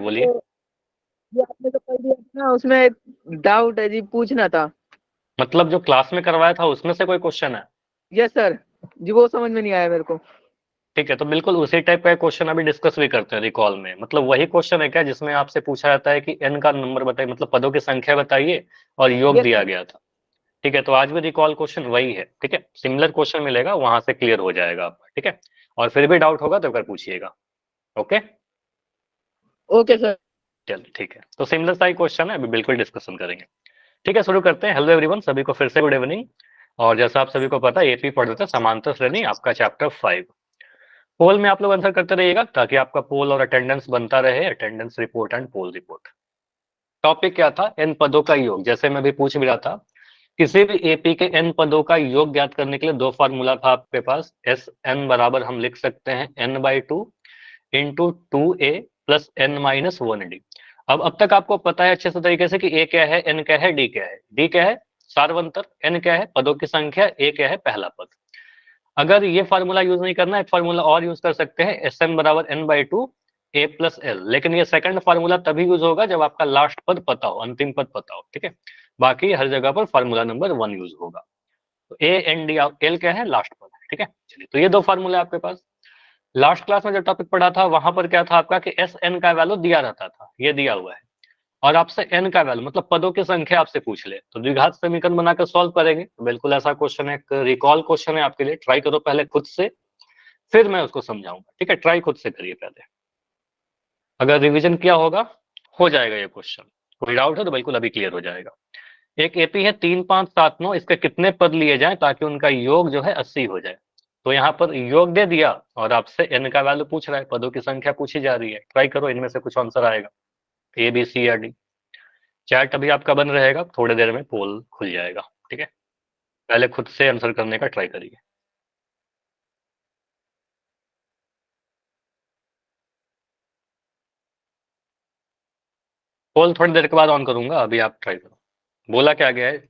बोलिए। तो ये आपने तो कर दिया था ना, उसमें एक डाउट है जी, पूछना था। मतलब जो क्लास में करवाया था उसमें से कोई क्वेश्चन है? Yes sir. जी वो समझ में नहीं आया मेरे को। ठीक है, तो बिल्कुल उसी टाइप का क्वेश्चन अभी डिस्कस भी करते हैं रिकॉल में। मतलब वही क्वेश्चन है क्या जिसमें आपसे पूछा जाता है कि एन का नंबर बताइए, मतलब पदों की संख्या बताइए और योग यस दिया सर। गया था। ठीक है, तो आज भी रिकॉल क्वेश्चन वही है। ठीक है, सिमिलर क्वेश्चन मिलेगा, वहां से क्लियर हो जाएगा आपका। ठीक है, और फिर भी डाउट होगा तो एक बार पूछिएगा। Okay, okay sir. चलिए ठीक है, तो सिमिलर सा ही क्वेश्चन है, अभी बिल्कुल डिस्कशन करेंगे। ठीक है, शुरू करते हैं। हेलो एवरीवन, सभी को फिर से गुड इवनिंग। और जैसा आप सभी को पता है, एपी पढ़ रहे थे समांतर श्रेणी, आपका चैप्टर 5। पोल में आप लोग आंसर करते रहिएगा ताकि आपका पोल और अटेंडेंस बनता रहे, attendance report and poll report. Topic क्या था? एन पदों का योग। जैसे मैं भी पूछ भी रहा था, किसी भी एपी के एन पदों का योग ज्ञात करने के लिए दो फार्मूला था आपके पास। एस एन बराबर हम लिख सकते हैं n/2 into 2a plus n-1d। अब तक आपको पता है अच्छे से तरीके से कि ए क्या है, एन क्या है, डी क्या है। डी क्या है? सार्वंतर। एन क्या है? पदों की संख्या। ए क्या है? पहला पद। अगर ये फार्मूला यूज नहीं करना है, एक फार्मूला और यूज कर सकते हैं, एस एम बराबर n/2 ए प्लस एल। लेकिन ये सेकंड फार्मूला तभी यूज होगा जब आपका लास्ट पद पता हो, अंतिम पद पता हो। ठीक है, बाकी हर जगह पर फार्मूला नंबर 1 यूज होगा। तो ए एन डी एल क्या है? लास्ट पद है। ठीक है, चलिए, तो ये दो फार्मूला आपके पास। लास्ट क्लास में जो टॉपिक पढ़ा था वहां पर क्या था आपका कि एस एन का वैल्यू दिया रहता था, ये दिया हुआ है, और आपसे एन का वैल्यू मतलब पदों की संख्या आपसे पूछ ले तो द्विघात समीकरण बनाकर सॉल्व करेंगे। तो बिल्कुल ऐसा क्वेश्चन है, एक रिकॉल क्वेश्चन है आपके लिए। ट्राई करो पहले खुद से, फिर मैं उसको समझाऊंगा। ठीक है, ट्राई खुद से करिए पहले, अगर रिवीजन किया होगा हो जाएगा ये क्वेश्चन। कोई डाउट है तो बिल्कुल अभी क्लियर हो जाएगा। एक एपी है 3 5 7 9, इसके कितने पद लिए जाएं ताकि उनका योग जो है 80 हो जाए। तो यहाँ पर योग दे दिया और आपसे एन का वैल्यू पूछ रहा है, पदों की संख्या पूछी जा रही है। ट्राई करो, इनमें से कुछ आंसर आएगा, ए बी सी या डी। चैट अभी आपका बंद रहेगा, थोड़ी देर में पोल खुल जाएगा। ठीक है, पहले खुद से आंसर करने का ट्राई करिए। पोल थोड़ी देर के बाद ऑन करूंगा, अभी आप ट्राई करो। बोला क्या गया है?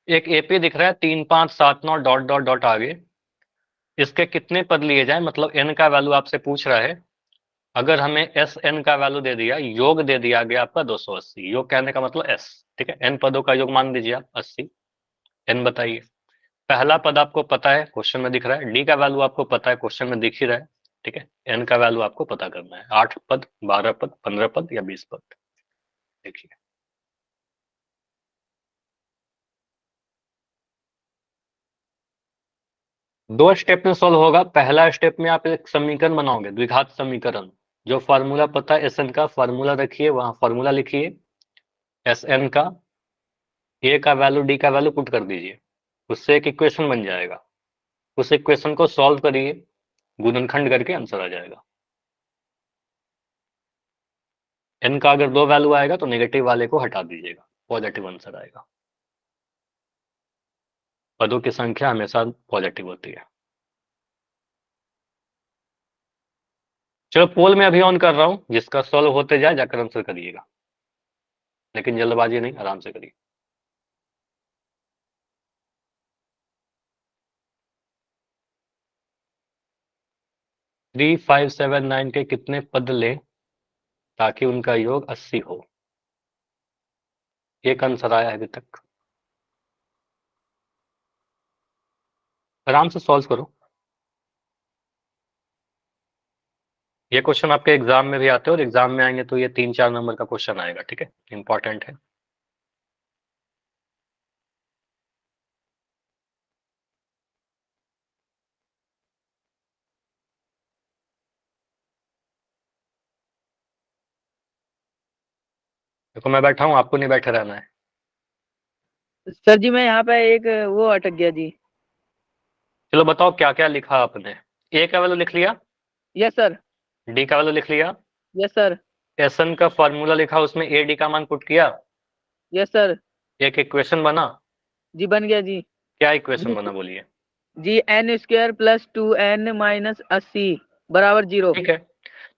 एक एपी दिख रहा है 3 5 7 9 डॉट डॉट डॉट आगे, इसके कितने पद लिए जाए, मतलब एन का वैल्यू आपसे पूछ रहा है। अगर हमें एस एन का वैल्यू दे दिया, योग दे दिया गया आपका 280, योग कहने का मतलब एस। ठीक है, एन पदों का योग मान दीजिए आप 80। एन बताइए। पहला पद आपको पता है, क्वेश्चन में दिख रहा है। डी का वैल्यू आपको पता है, क्वेश्चन में दिख ही रहा है। ठीक है, एन का वैल्यू आपको पता करना है। 8 पद, 12 पद, 15 पद या 20 पद? देखिए, दो स्टेप में सॉल्व होगा। पहला स्टेप में आप एक समीकरण बनाओगे, द्विघात समीकरण। जो फार्मूला पता है एस एन का, फार्मूला रखिए, वहां फार्मूला लिखिए एस एन का। ए का वैल्यू, डी का वैल्यू पुट कर दीजिए, उससे एक इक्वेशन बन जाएगा। उस इक्वेशन को सॉल्व करिए, गुणनखंड करके आंसर आ जाएगा। एन का अगर दो वैल्यू आएगा तो नेगेटिव वाले को हटा दीजिएगा, पॉजिटिव आंसर आएगा। पदों की संख्या हमेशा पॉजिटिव होती है। चलो, पोल में अभी ऑन कर रहा हूं, जिसका सॉल्व होते जाए जाकर आंसर करिएगा, लेकिन जल्दबाजी नहीं, आराम से करिए। 3579 के कितने पद लें ताकि उनका योग 80 हो? एक आंसर आया है अभी तक, आराम से सॉल्व करो। ये क्वेश्चन आपके एग्जाम में भी आते हैं, और एग्जाम में आएंगे तो ये 3 4 नंबर का क्वेश्चन आएगा। ठीक है, इंपॉर्टेंट है। देखो, मैं बैठा हूँ, आपको नहीं बैठे रहना है। सर जी मैं यहाँ पे एक वो अटक गया जी। चलो बताओ क्या क्या लिखा आपने। ए का वैल्यू लिख लिया, यस सर। डी का वैल्यू लिख लिया, यस सर। एस एन का फॉर्मूला लिखा, उसमें ए डी का मान पुट किया, यस सर। एक इक्वेशन बना। जी बन गया जी। क्या इक्वेशन जी। बना बोलिए? जी n² प्लस 2n-80 बराबर 0। ठीक है,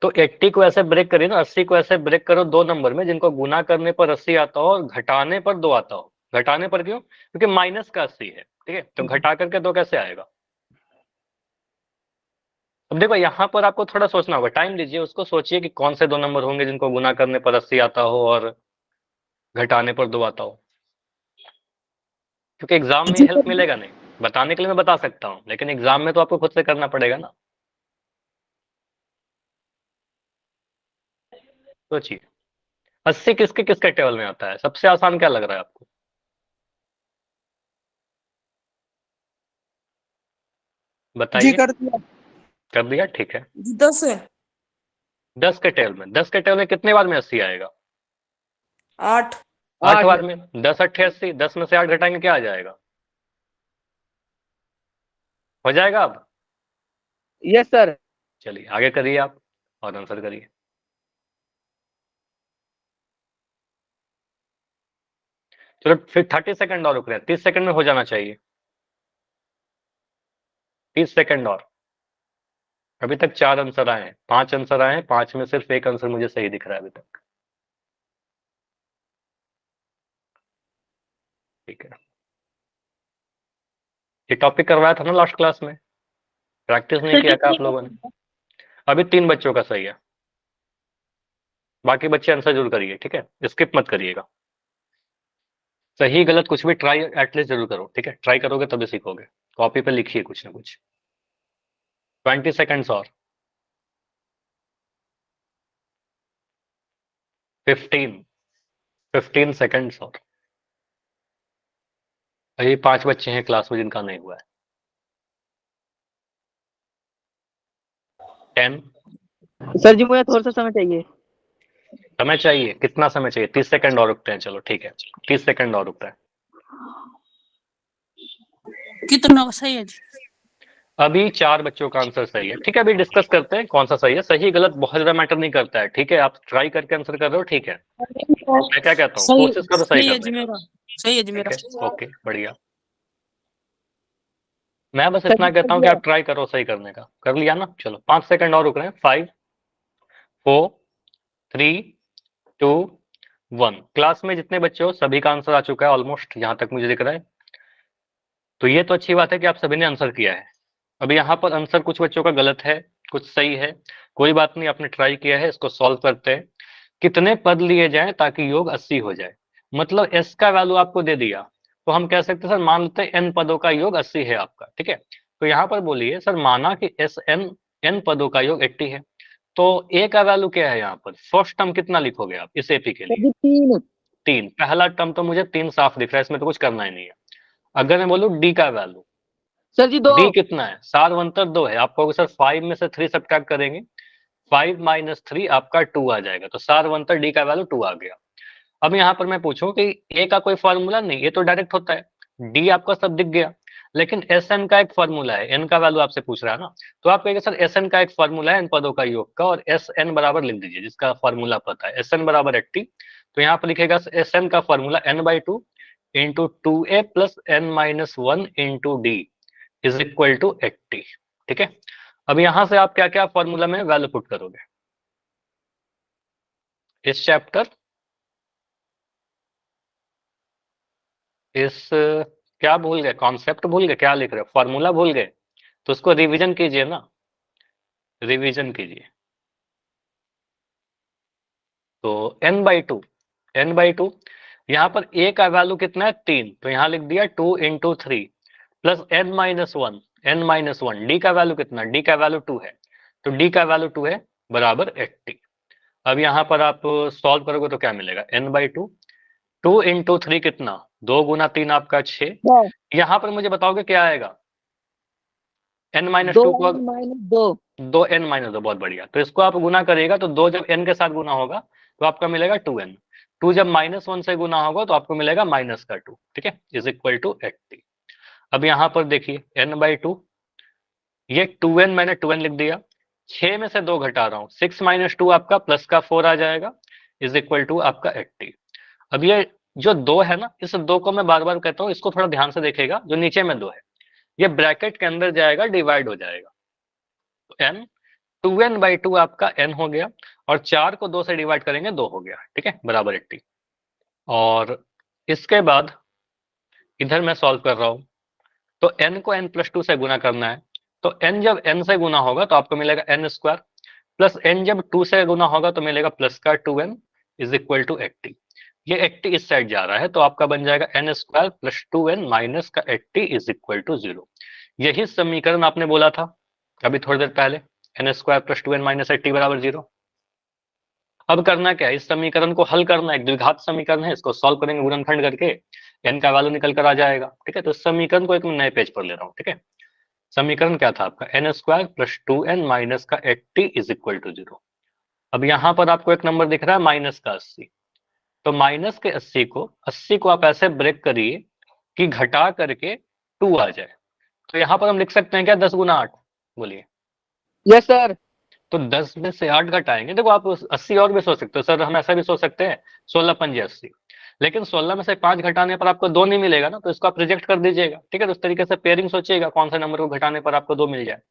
तो 80 को ऐसे ब्रेक करिए ना, 80 को ऐसे ब्रेक करो दो नंबर में जिनको गुना करने पर 80 आता हो और घटाने पर 2 आता हो। घटाने पर क्यों? क्योंकि माइनस का 80 है। ठीक है, तो घटा करके 2 कैसे आएगा? अब देखो यहाँ पर आपको थोड़ा सोचना होगा, टाइम लीजिए, उसको सोचिए कि कौन से 2 नंबर होंगे जिनको गुना करने पर 80 आता हो और घटाने पर 2 आता हो, क्योंकि एग्जाम में जी हेल्प सर। मिलेगा नहीं। बताने के लिए मैं बता सकता हूँ, लेकिन एग्जाम में तो आपको खुद से करना पड़ेगा ना। सोचिए 80 किसके किसके टेबल में आता है, सबसे आसान क्या लग रहा है आपको? जी बताइए। कर दिया। कर दिया, ठीक है। जी 10 है। 10 के टेबल में, 10 के टेबल में कितने बार में 80 आएगा? 8। 8 8। बार में। 10 अट्ठे 80, 10 में से 8 घटाएंगे क्या आ जाएगा? हो जाएगा अब? Yes sir. चलिए आगे करिए आप और आंसर करिए। चलो फिर 30 सेकंड और रुक रहे हैं, 30 सेकंड में हो जाना चाहिए। 30 सेकंड और। अभी तक 4 आंसर आए हैं, 5 आंसर आए हैं, 5 में सिर्फ एक आंसर मुझे सही दिख रहा है अभी तक। ठीक है, ये टॉपिक करवाया था ना लास्ट क्लास में, प्रैक्टिस नहीं किया था आप लोगों ने? अभी 3 बच्चों का सही है, बाकी बच्चे आंसर जरूर करिए, ठीक है, स्किप मत करिएगा। सही गलत कुछ भी ट्राई एटलीस्ट जरूर करो, ठीक है, ट्राई करोगे तभी सीखोगे। कॉपी पे लिखिए कुछ ना कुछ। 20 सेकंड्स और। 15 15 सेकंड्स और। अभी 5 बच्चे हैं क्लास में जिनका नहीं हुआ है। 10। सर जी मुझे थोड़ा सा समय चाहिए। समय चाहिए, कितना समय चाहिए? 30 सेकंड और रुकते हैं, चलो ठीक है, 30 सेकंड और रुकते हैं। कितना सही है जी? अभी 4 बच्चों का आंसर सही है, ठीक है। अभी डिस्कस करते हैं कौन सा सही है। सही गलत बहुत ज्यादा मैटर नहीं करता है, ठीक है, आप ट्राई करके आंसर कर रहे हो, ठीक है। मैं क्या कहता हूँ, सही कोशिश करो सही सही है करने जी का। मेरा। सही है जी ठीक मेरा। है, ओके, बढ़िया। मैं बस सर इतना जी कर कहता हूँ कि दिया। आप ट्राई करो सही करने का। कर लिया ना? चलो 5 सेकंड और रुक रहे हैं। 5 4 3 2 1। क्लास में जितने बच्चे हो सभी का आंसर आ चुका है ऑलमोस्ट, जहां तक मुझे दिख रहा है। तो ये तो अच्छी बात है कि आप सभी ने आंसर किया है। अभी यहाँ पर आंसर कुछ बच्चों का गलत है, कुछ सही है। कोई बात नहीं, आपने ट्राई किया है, इसको सॉल्व करते हैं। कितने पद लिए जाएं ताकि योग 80 हो जाए? मतलब एस का वैल्यू आपको दे दिया, तो हम कह सकते हैं सर मान लेते हैं एन पदों का योग 80 है आपका, ठीक है। तो यहाँ पर बोलिए सर माना कि एस एन एन पदों का योग 80 है, तो ए का वैल्यू क्या है? यहाँ पर फर्स्ट टर्म कितना लिखोगे आप इस एपी के सर लिए? जी 3। 3। पहला टर्म तो मुझे 3 साफ दिख रहा है, इसमें तो कुछ करना ही नहीं है। अगर मैं बोलूँ डी का वैल्यू, सर जी 2। डी कितना है? सारवंतर 2 है। आप कहोगे सर 5 में से 3 सब्ट्रैक्ट करेंगे, 5 माइनस 3 आपका 2 आ जाएगा, तो सारवंतर डी का वैल्यू 2 आ गया। अब यहाँ पर मैं पूछूं कि ए का कोई फॉर्मूला नहीं, ये तो डायरेक्ट होता है। डी आपका सब दिख गया, लेकिन एस एन का एक फॉर्मूला है, एन का वैल्यू आपसे पूछ रहा है ना। तो आप कहेंगे सर एस एन का एक फॉर्मूला है इन पदों का योग का, और एस एन बराबर लिख दीजिए जिसका फॉर्मूला पता है, एस एन बराबर 80। तो यहाँ पर लिखेगा एस एन का formula n/2 into 2a plus n minus 1 into D is equal to 80, ठीक है। अब यहाँ से आप क्या क्या फॉर्मूला में वैल्यू पुट करोगे इस चैप्टर, इस क्या भूल गए? कॉन्सेप्ट भूल गए? क्या लिख रहे हो? फॉर्मूला भूल गए? तो उसको रिवीजन कीजिए ना, रिवीजन कीजिए। तो n/2, n/2, यहाँ पर a का वैल्यू कितना है? 3, तो यहाँ लिख दिया 2 into 3 plus n-1, n-1। D का वैल्यू कितना? डी का वैल्यू 2 है, तो डी का वैल्यू 2 है बराबर 80। अब यहाँ पर आप सॉल्व करोगे तो क्या मिलेगा? n/2, 2 इंटू 3 कितना? 2 गुना 3 आपका 6। 2। यहाँ पर मुझे बताओगे क्या आएगा? n-2 को 2 2n-2, बहुत बढ़िया। तो इसको आप गुना करिएगा तो 2 जब n के साथ गुना होगा तो आपका मिलेगा 2n। 2 जब -1 से गुना होगा तो आपको मिलेगा -2, ठीक है, इज इक्वल टू 80। अब यहाँ पर देखिए n/2, ये 2n मैंने 2n लिख दिया, 6 में से 2 घटा रहा हूँ, 6 माइनस 2 आपका प्लस का 4 आ जाएगा, इज इक्वल टू आपका 80। अब ये जो 2 है ना, इस 2 को मैं बार बार कहता हूँ, इसको थोड़ा ध्यान से देखेगा, जो नीचे में 2 है ये ब्रैकेट के अंदर जाएगा, डिवाइड हो जाएगा। तो n 2n/2 आपका n हो गया, और 4 को 2 से डिवाइड करेंगे 2 हो गया, ठीक है, बराबर 80। और इसके बाद इधर मैं सॉल्व कर रहा हूं, तो n को n+2 से गुना करना है, तो n जब n से गुना होगा तो आपको मिलेगा n स्क्वायर, प्लस n जब 2 से गुना होगा तो मिलेगा प्लस का 2n इज इक्वल टू 80। ये 80 इस साइड जा रहा है तो आपका बन जाएगा n square plus 2n minus का 80 इज इक्वल टू 0। यही समीकरण आपने बोला था अभी थोड़ी देर पहले, n square plus 2n minus 80 बराबर 0। अब करना क्या है, इस समीकरण को हल करना है, एक द्विघात समीकरण है, इसको सॉल्व करेंगे गुणनखंड करके, n का वैल्यू निकल कर आ जाएगा। ठीक है, तो इस समीकरण को एक नए पेज पर ले रहा हूँ। ठीक है, समीकरण क्या था आपका, n square plus 2n minus का 80 इज इक्वल टू 0। अब यहाँ पर आपको एक नंबर दिख रहा है माइनस का 80, तो माइनस के 80 को आप ऐसे ब्रेक करिए कि घटा करके 2 आ जाए। तो यहाँ पर हम लिख सकते हैं क्या 10 गुना 8, बोलिए। Yes sir. तो 10 में से 8 घटाएंगे, देखो आप 80 और भी सोच सकते हो सर, हम ऐसा भी सोच सकते हैं 16 पंजे 80, लेकिन 16 में से 5 घटाने पर आपको 2 नहीं मिलेगा ना, तो इसको आप रिजेक्ट कर दीजिएगा। ठीक है, तो उस तरीके से पेयरिंग सोचिएगा कौन से नंबर को घटाने पर आपको 2 मिल जाए।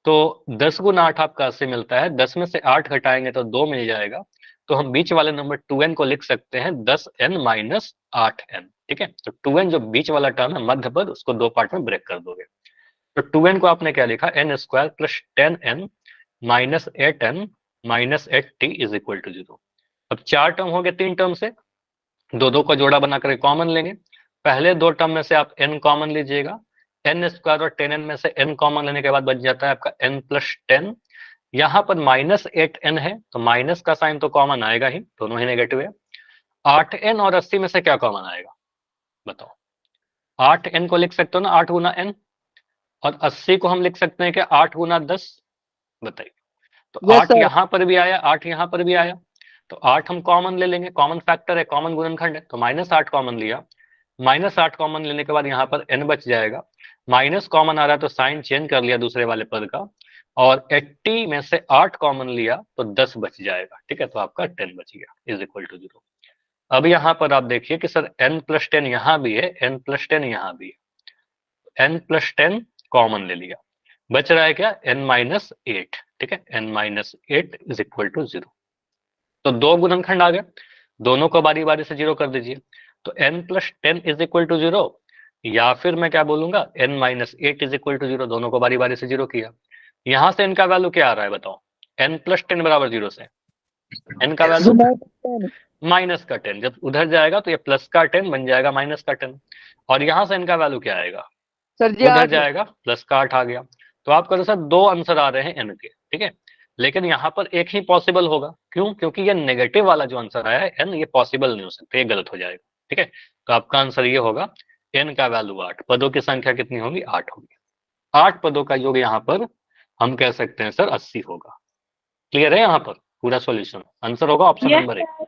तो 10 गुना 8 आपका 80 मिलता है, 10 में से 8 घटाएंगे तो 2 मिल जाएगा। तो हम बीच वाले नंबर 2n को लिख सकते हैं 10n माइनस 8n। ठीक है, तो 2n जो बीच वाला टर्म है मध्य पद, उसको 2 पार्ट में ब्रेक कर दोगे। तो 2n को आपने क्या लिखा, n square plus 10n minus 8n minus 80 is equal to 0। अब 4 टर्म हो गए 3 टर्म से, दो का जोड़ा बनाकर कॉमन लेंगे। पहले 2 टर्म में से आप n कॉमन लीजिएगा, n स्क्वायर और 10n में से n कॉमन लेने के बाद बच जाता है आपका n प्लस 10। यहाँ पर माइनस 8n है तो माइनस का साइन तो कॉमन आएगा ही, दोनों ही नेगेटिव है। 8n और 80 में से क्या कॉमन आएगा बताओ, 8n को लिख सकते हो ना 8 गुना n, और 80 को हम लिख सकते हैं कि 8 गुना 10, बताइए। तो यस 8 सर। यहाँ पर भी आया, 8 यहाँ पर भी आया, तो 8 हम कॉमन ले लेंगे, कॉमन फैक्टर है, कॉमन गुणनखंड है, तो माइनस 8 कॉमन लिया। माइनस 8 कॉमन लेने के बाद यहाँ पर n बच जाएगा, माइनस कॉमन आ रहा है तो साइन चेंज कर लिया दूसरे वाले पद का, और 80 में से 8 कॉमन लिया तो 10 बच जाएगा। ठीक है, तो आपका 10 बच गया इज इक्वल टू 0। अब यहाँ पर आप देखिए कि सर n प्लस 10 यहाँ भी है, n प्लस 10 यहाँ भी है, n प्लस 10 कॉमन ले लिया, बच रहा है क्या n माइनस 8। ठीक है, n minus 8 is equal to 0। तो 2 गुणनखंड आ गए, दोनों को बारी बारी से 0 कर दीजिए। तो n plus 10 is equal to 0, या फिर मैं क्या बोलूंगा n minus 8 is equal to 0, दोनों को बारी बारी से 0 किया। यहां से n का वैल्यू क्या आ रहा है बताओ, n प्लस 10 बराबर 0 से n का वैल्यू माइनस का 10, जब उधर जाएगा तो ये प्लस का 10 बन जाएगा माइनस का 10, और यहां से n का वैल्यू क्या आएगा, सर जी उधर 8। जाएगा प्लस का 8 आ गया। तो आपका तो सर 2 आंसर आ रहे हैं n के। ठीक है, लेकिन यहाँ पर एक ही पॉसिबल होगा, क्यों, क्योंकि ये नेगेटिव वाला जो आंसर आया है n, ये पॉसिबल नहीं हो सकता, ये गलत हो जाएगा। ठीक है, तो आपका आंसर ये होगा n का वैल्यू 8, पदों की संख्या कितनी होगी 8 होगी, 8 पदों का योग यहाँ पर हम कह सकते हैं सर 80 होगा। क्लियर है, यहाँ पर पूरा सॉल्यूशन आंसर होगा ऑप्शन नंबर 1।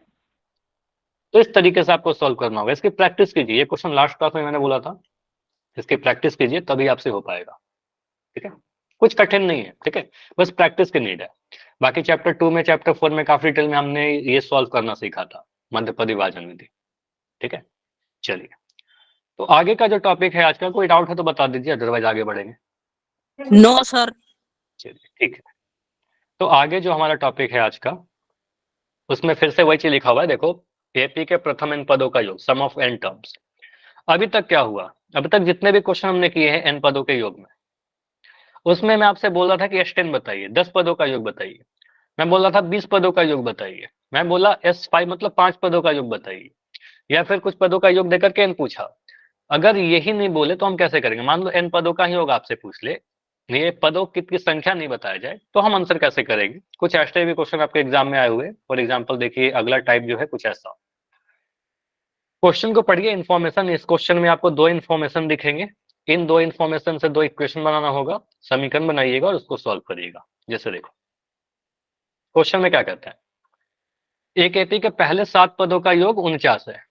तो इस तरीके से आपको सॉल्व करना होगा, इसकी प्रैक्टिस कीजिए, ये क्वेश्चन लास्ट क्लास में मैंने बोला था, इसकी प्रैक्टिस कीजिए तभी आपसे हो पाएगा। ठीक है, कुछ कठिन नहीं है। ठीक है, बस प्रैक्टिस की नीड है। बाकी चैप्टर 2 में, चैप्टर 4 में काफी डिटेल में हमने ये सॉल्व करना सीखा था, मध्य पद विभाजन विधि। ठीक है, चलिए, तो आगे का जो टॉपिक है आज का, कोई डाउट है तो बता दीजिए, अदरवाइज आगे बढ़ेंगे। No sir. चलिए ठीक है, तो आगे जो हमारा टॉपिक है आज का, उसमें फिर से वही चीज लिखा हुआ है, देखो, एपी के प्रथम n पदों का योग, सम ऑफ n टर्म्स। अभी तक क्या हुआ, अभी तक जितने भी क्वेश्चन हमने किए हैं n पदों के योग में, उसमें मैं आपसे बोल रहा था कि S10 बताइए, 10 पदों का योग बताइए। मैं बोल रहा था 20 पदों का योग बताइए। मैं बोला S5 मतलब 5 पदों का योग बताइए, या फिर कुछ पदों का योग देकर के n पूछा। अगर यही नहीं बोले तो हम कैसे करेंगे, मान लो n पदों का ही योग आपसे पूछ ले, ये पदों की संख्या नहीं बताया जाए, तो हम आंसर कैसे करेंगे। कुछ ऐसे भी क्वेश्चन आपके एग्जाम में आए हुए। फॉर एग्जाम्पल देखिए, अगला टाइप जो है कुछ ऐसा, क्वेश्चन को पढ़िए, इन्फॉर्मेशन, इस क्वेश्चन में आपको 2 इन्फॉर्मेशन दिखेंगे, इन 2 इन्फॉर्मेशन से 2 इक्वेशन बनाना होगा, समीकरण बनाइएगा और उसको सॉल्व करिएगा। जैसे देखो क्वेश्चन में क्या कहते हैं, एक एपी के पहले 7 पदों का योग 49 है।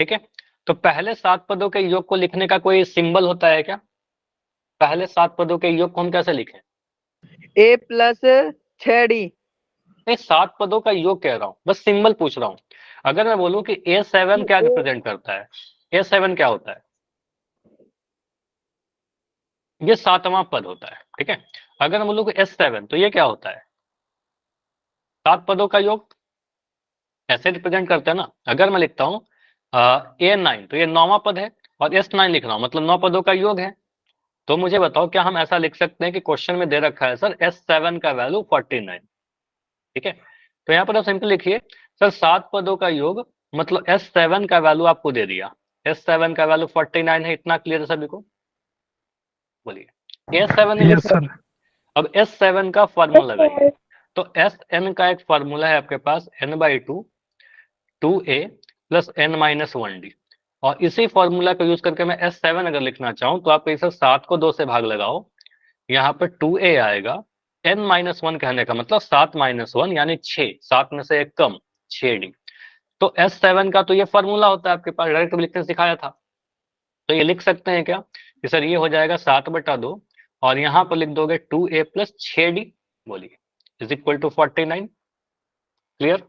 ठीक है, तो पहले 7 पदों के योग को लिखने का कोई सिंबल होता है क्या, पहले 7 पदों के योग को हम कैसे लिखें, a प्लस 6d। नहीं 7 पदों का योग कह रहा हूं, बस सिंबल पूछ रहा हूं। अगर मैं बोलूं कि A7 क्या रिप्रेजेंट करता है, A7 क्या होता है, ये 7वां पद होता है। ठीक है, अगर मैं बोलूं कि S7 तो ये क्या होता है, 7 पदों का योग, ऐसे रिप्रेजेंट करता है ना। अगर मैं लिखता हूं A9 तो ये 9वां पद है, और S9 लिख रहा हूं मतलब 9 पदों का योग है। तो मुझे बताओ क्या हम ऐसा लिख सकते हैं कि क्वेश्चन में दे रखा है सर S7 का वैल्यू 49, ठीक है, तो यहाँ पर आप सिंपल लिखिए सर 7 पदों का योग, मतलब S7 का वैल्यू आपको दे दिया, S7 का वैल्यू 49 है, इतना क्लियर है सभी को? बोलिए S7 नहीं लिख यस सर। अब S7 का फॉर्मूला लगाइए। तो Sn का एक फॉर्मूला है आपके पास n/2 2a प्लस n-1d, और इसी फॉर्मूला का यूज करके मैं S7 अगर लिखना चाहूं तो आप इसे 7 को 2 से भाग लगाओ, यहाँ पर 2a आएगा, n-1 कहने का मतलब 7-1 यानी 6, 7 में से एक कम 6d। तो S7 का तो ये फॉर्मूला होता है आपके पास, डायरेक्ट लिखने सिखाया था, तो ये लिख सकते हैं क्या कि सर ये हो जाएगा 7/2 और यहाँ पर लिख दोगे 2a प्लस 6d, बोलिए is equal to 49। Clear?